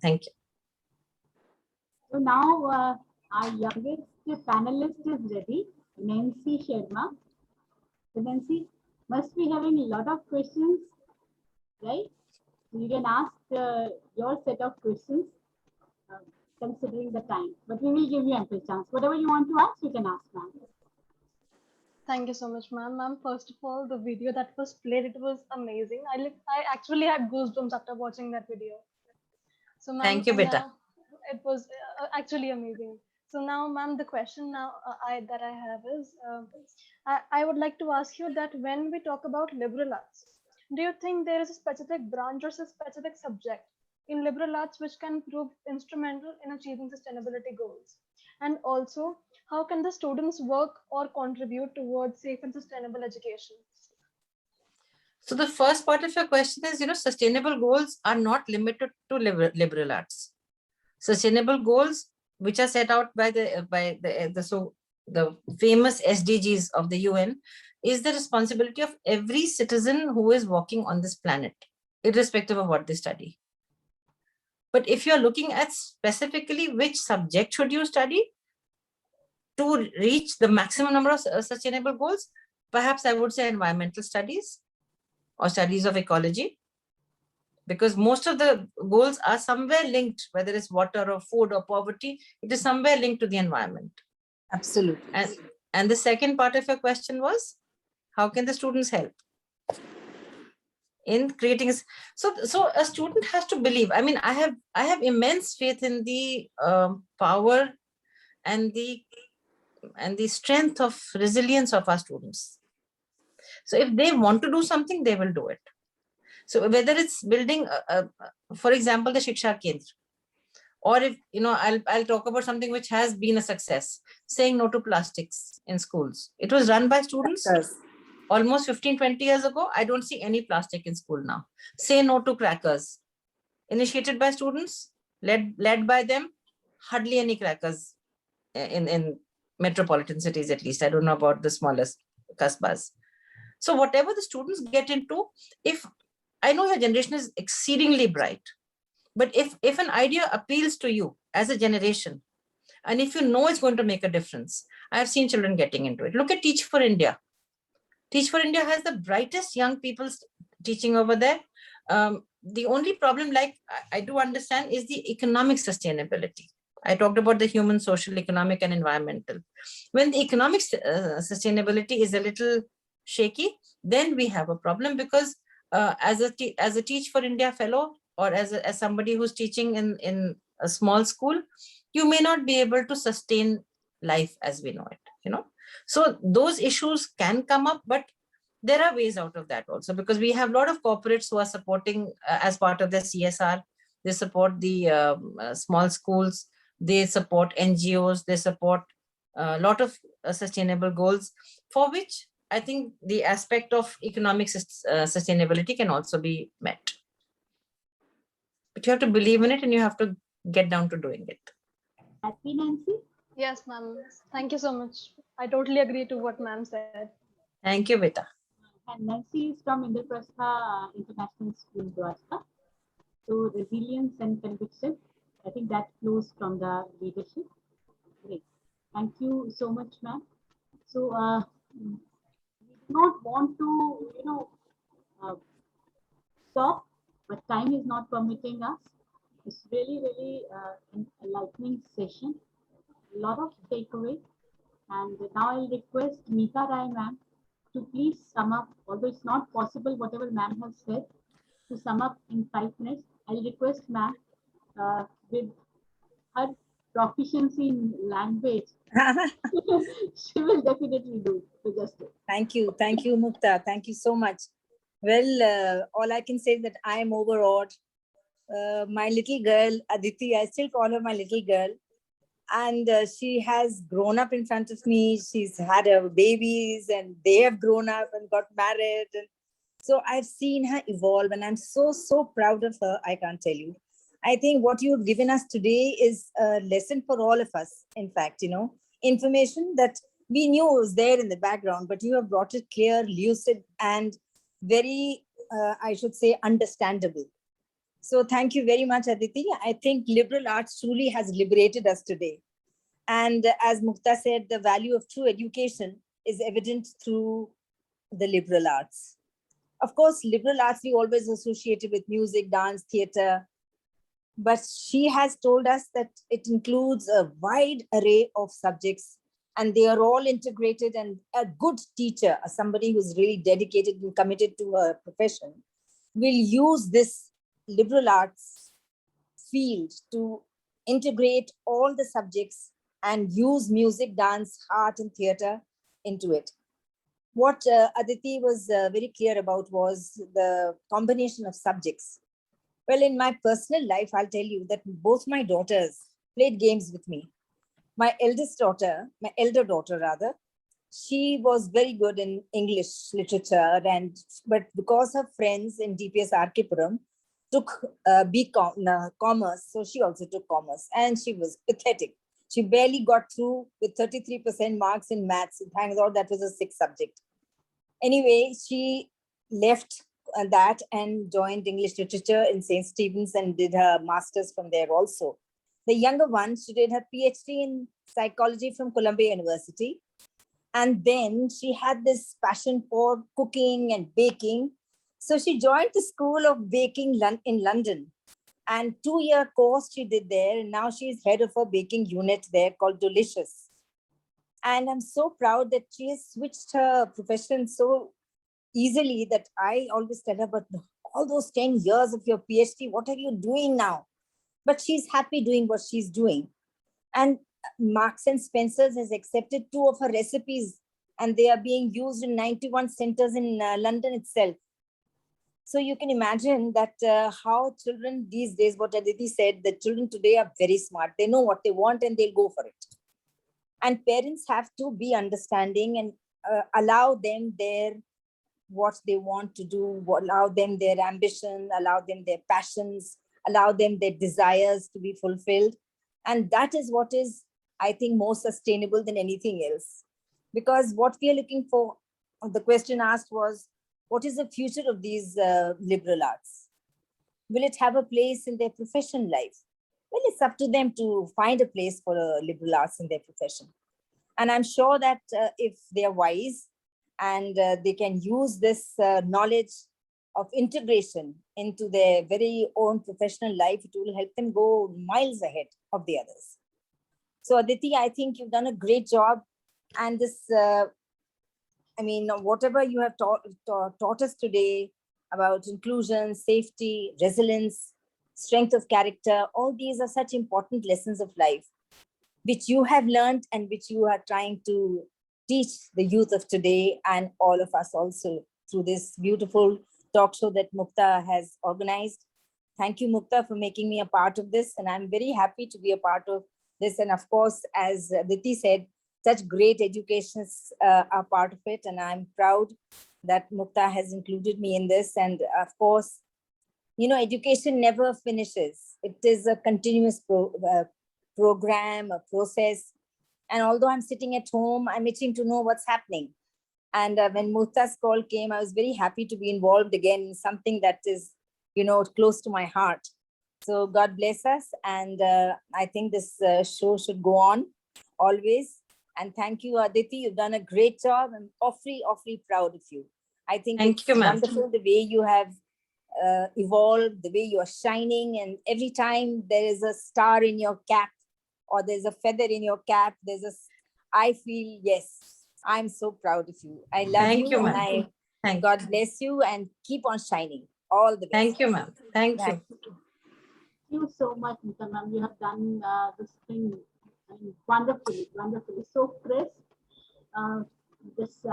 Thank you. So now our youngest panelist is ready, Nancy Sharma. So Nancy must be having a lot of questions, right? So you can ask your set of questions. considering the time, but we will give you ample chance. Whatever you want to ask, you can ask, ma'am. Thank you so much, ma'am. Ma'am, first of all, the video that was played, it was amazing. I actually had goosebumps after watching that video. So, ma'am, Thank you, beta. now it was actually amazing. So now, ma'am, the question now that I have is, I would like to ask you that when we talk about liberal arts, do you think there is a specific branch or a specific subject in liberal arts which can prove instrumental in achieving sustainability goals? And also, how can the students work or contribute towards safe and sustainable education? So the first part of your question is, sustainable goals are not limited to liberal arts. Sustainable goals, which are set out by the famous SDGs of the UN, is the responsibility of every citizen who is walking on this planet, irrespective of what they study. But if you're looking at specifically which subject should you study to reach the maximum number of sustainable goals, perhaps I would say environmental studies or studies of ecology, because most of the goals are somewhere linked, whether it's water or food or poverty, it is somewhere linked to the environment. Absolutely. And the second part of your question was, how can the students help in creating? So a student has to believe. I mean, I have immense faith in the power and the strength of resilience of our students. So if they want to do something, they will do it. So whether it's building, for example, the Shiksha Kendra, or if, I'll talk about something which has been a success, saying no to plastics in schools. It was run by students almost 15, 20 years ago. I don't see any plastic in school now. Say no to crackers, initiated by students, led by them, hardly any crackers in metropolitan cities, at least. I don't know about the smallest kasbas. So whatever the students get into, if I know your generation is exceedingly bright, but if an idea appeals to you as a generation, and if you know it's going to make a difference, I have seen children getting into it. Look at Teach for India. Teach for India has the brightest young people teaching over there. The only problem, like I do understand, is the economic sustainability. I talked about the human, social, economic, and environmental. When the economic sustainability is a little shaky, then we have a problem, because as a Teach for India fellow, or as somebody who's teaching in a small school, you may not be able to sustain life as we know it, So those issues can come up, but there are ways out of that also, because we have a lot of corporates who are supporting as part of their CSR. They support the small schools, they support NGOs, they support a lot of sustainable goals, for which I think the aspect of economic sustainability can also be met. But you have to believe in it, and you have to get down to doing it. Happy, Nancy? Yes, ma'am. Thank you so much. I totally agree to what ma'am said. Thank you, beta. And Nancy is from Indraprastha International School, Dwarka. So resilience and conviction, I think that flows from the leadership. Great. Thank you so much, ma'am. So we do not want to, stop, but time is not permitting us. It's really, really an enlightening session. A lot of takeaway. And now I'll request Meeta Rai, ma'am, to please sum up, although it's not possible, whatever ma'am has said, to sum up in 5 minutes. I'll request ma'am with her proficiency in language, she will definitely do justice. Thank you, Mukta. Thank you so much. Well, all I can say is that I am overawed. My little girl, Aditi, I still call her my little girl. And she has grown up in front of me. She's had her babies, and they have grown up and got married. And so I've seen her evolve, and I'm so, so proud of her. I can't tell you. I think what you've given us today is a lesson for all of us. In fact, information that we knew was there in the background, but you have brought it clear, lucid, and very, I should say, understandable. So thank you very much, Aditi. I think liberal arts truly has liberated us today. And as Mukta said, the value of true education is evident through the liberal arts. Of course, liberal arts we always associated with music, dance, theater. but she has told us that it includes a wide array of subjects and they are all integrated, and a good teacher, somebody who's really dedicated and committed to her profession, will use this liberal arts field to integrate all the subjects and use music, dance, art, and theater into it. What Aditi was very clear about was the combination of subjects. Well, in my personal life, I'll tell you that both my daughters played games with me. My elder daughter rather, she was very good in English literature, but because her friends in DPS Arkipuram took commerce, so she also took commerce, and she was pathetic. She barely got through with 33% marks in maths. Thank God that was a 6th subject. Anyway, she left that and joined English literature in St. Stephen's and did her master's from there also. The younger one, she did her PhD in psychology from Columbia University. And then she had this passion for cooking and baking. So she joined the School of Baking in London. And 2-year course she did there. And now she's head of a baking unit there called Delicious. And I'm so proud that she has switched her profession so easily that I always tell her, but all those 10 years of your PhD, what are you doing now? But she's happy doing what she's doing. And Marks and Spencer's has accepted 2 of her recipes, and they are being used in 91 centers in London itself. So you can imagine that how children these days, what Aditi said, the children today are very smart. They know what they want and they'll go for it. And parents have to be understanding and allow them what they want to do, allow them their ambition, allow them their passions, allow them their desires to be fulfilled. And that is what is, I think, more sustainable than anything else. Because what we are looking for, the question asked was, what is the future of these liberal arts? Will it have a place in their profession life? Well, it's up to them to find a place for liberal arts in their profession. And I'm sure that if they are wise and they can use this knowledge of integration into their very own professional life, it will help them go miles ahead of the others. So Aditi, I think you've done a great job. And this, whatever you have taught us today about inclusion, safety, resilience, strength of character, all these are such important lessons of life, which you have learned and which you are trying to teach the youth of today and all of us also through this beautiful talk show that Mukta has organized. Thank you, Mukta, for making me a part of this. And I'm very happy to be a part of this. And of course, as Aditi said, such great educations are part of it. And I'm proud that Mukta has included me in this. And of course, education never finishes. It is a continuous program, a process. And although I'm sitting at home, I'm itching to know what's happening. And when Mukta's call came, I was very happy to be involved again in something that is, close to my heart. So God bless us. And I think this show should go on always. And thank you, Aditi. You've done a great job. I'm awfully, awfully proud of you. I think it's wonderful the way you have evolved, the way you are shining. And every time there is a star in your cap or there's a feather in your cap, I feel, yes, I'm so proud of you. I love you. And God bless you and keep on shining. All the best. Thank you, ma'am. Thank you. Thank you so much, Mukta ma'am. You have done this thing wonderfully, wonderfully. So crisp. This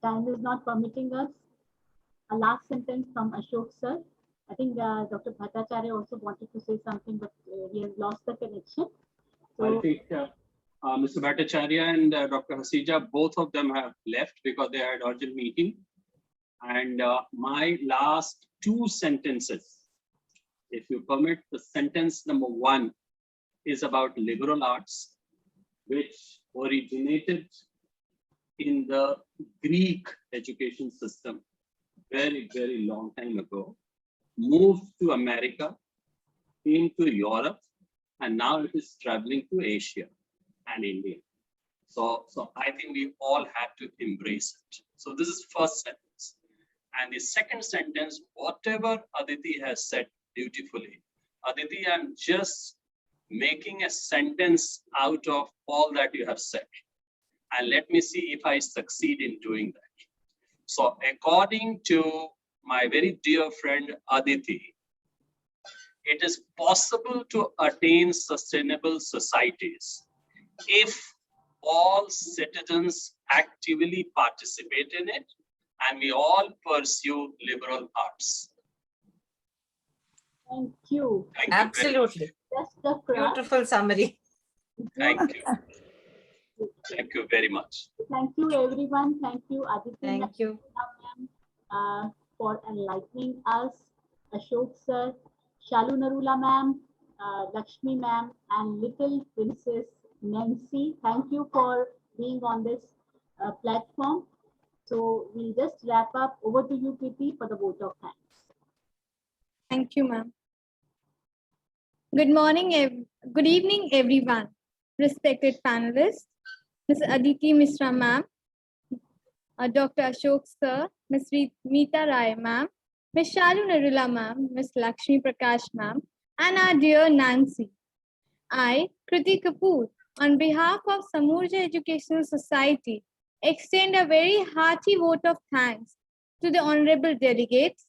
time is not permitting us. A last sentence from Ashok sir. I think Dr. Bhattacharya also wanted to say something, but he has lost the connection. So, I think Mr. Bhattacharya and Dr. Hasija, both of them have left because they had urgent meeting. And my last 2 sentences, if you permit, the sentence number 1 is about liberal arts, which originated in the Greek education system very, very long time ago, moved to America, came to Europe, and now it is traveling to Asia and India. So I think we all have to embrace it. So this is first sentence. And the second sentence, whatever Aditi has said beautifully, Aditi, I'm just making a sentence out of all that you have said. And let me see if I succeed in doing that. So according to my very dear friend Aditi, it is possible to attain sustainable societies if all citizens actively participate in it and we all pursue liberal arts. Thank you. Thank you very much. Absolutely. Just the craft. Beautiful summary. Thank you. Thank you very much. Thank you, everyone. Thank you, Aditi. Thank you. ma'am, for enlightening us. Ashok sir, Shalu Narula ma'am, Lakshmi ma'am, and little princess Nancy. Thank you for being on this platform. So we'll just wrap up. Over to you, Preeti, for the vote of thanks. Thank you, ma'am. Good morning, good evening, everyone. Respected panelists, Ms. Aditi Mishra, ma'am, Dr. Ashok sir, Ms. Meeta Rai, ma'am, Ms. Shalu Narula, ma'am, Ms. Lakshmi Prakash, ma'am, and our dear Nancy. I, Kriti Kapoor, on behalf of Samurja Educational Society, extend a very hearty vote of thanks to the honorable delegates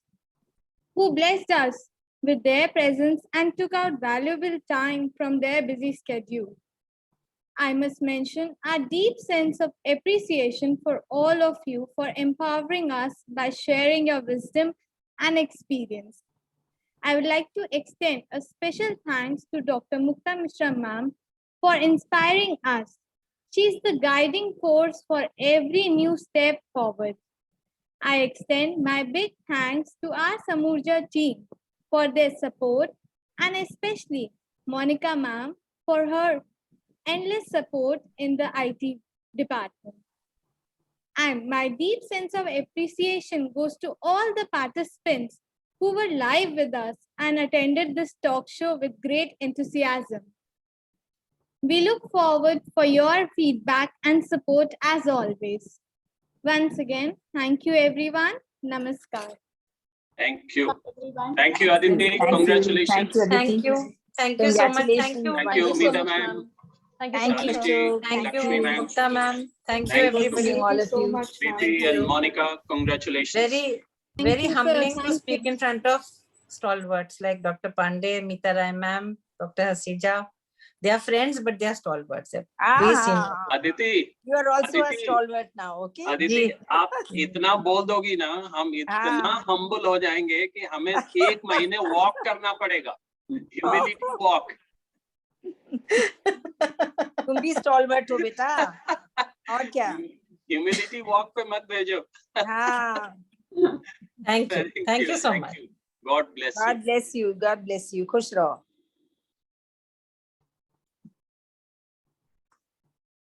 who blessed us with their presence and took out valuable time from their busy schedule. I must mention our deep sense of appreciation for all of you for empowering us by sharing your wisdom and experience. I would like to extend a special thanks to Dr. Mukta Mishra ma'am for inspiring us. She's the guiding force for every new step forward. I extend my big thanks to our Samurja team for their support, and especially Monica ma'am for her endless support in the IT department. And my deep sense of appreciation goes to all the participants who were live with us and attended this talk show with great enthusiasm. We look forward for your feedback and support as always. Once again, thank you everyone. Namaskar. Thank you. Everyone. Thank you, Aditi. Congratulations. Thank you. Thank you so much. Thank you. Thank you, Meeta ma'am. Thank you so Thank much. you, ma'am. Ashok. Thank you, Lakshmi ma'am. Mukta ma'am. Thank you, Thank you. everybody. all of so you. much, ma'am. Preeti and Monica, congratulations. Very, Thank very you, sir. humbling to Thank speak you. in front of stalwarts like Dr. Pandey, Meeta Rai ma'am, Dr. Hasija. They are friends, but they are stalwarts. Please Ah, Aditi, you are also a Aditi. stalwart now, okay? Aditi जी। आप इतना बोल दोगी ना हम इतना humble हो जाएंगे कि हमें 1 महीने वॉक करना पड़ेगा ह्यूमिलिटी वॉक तुम भी स्टॉलवर्ट हो बेटा और क्या ह्यूमिलिटी वॉक पे मत भेजो हाँ Thank you. Thank you so much. God bless you. God bless you. God bless you. खुश रहो.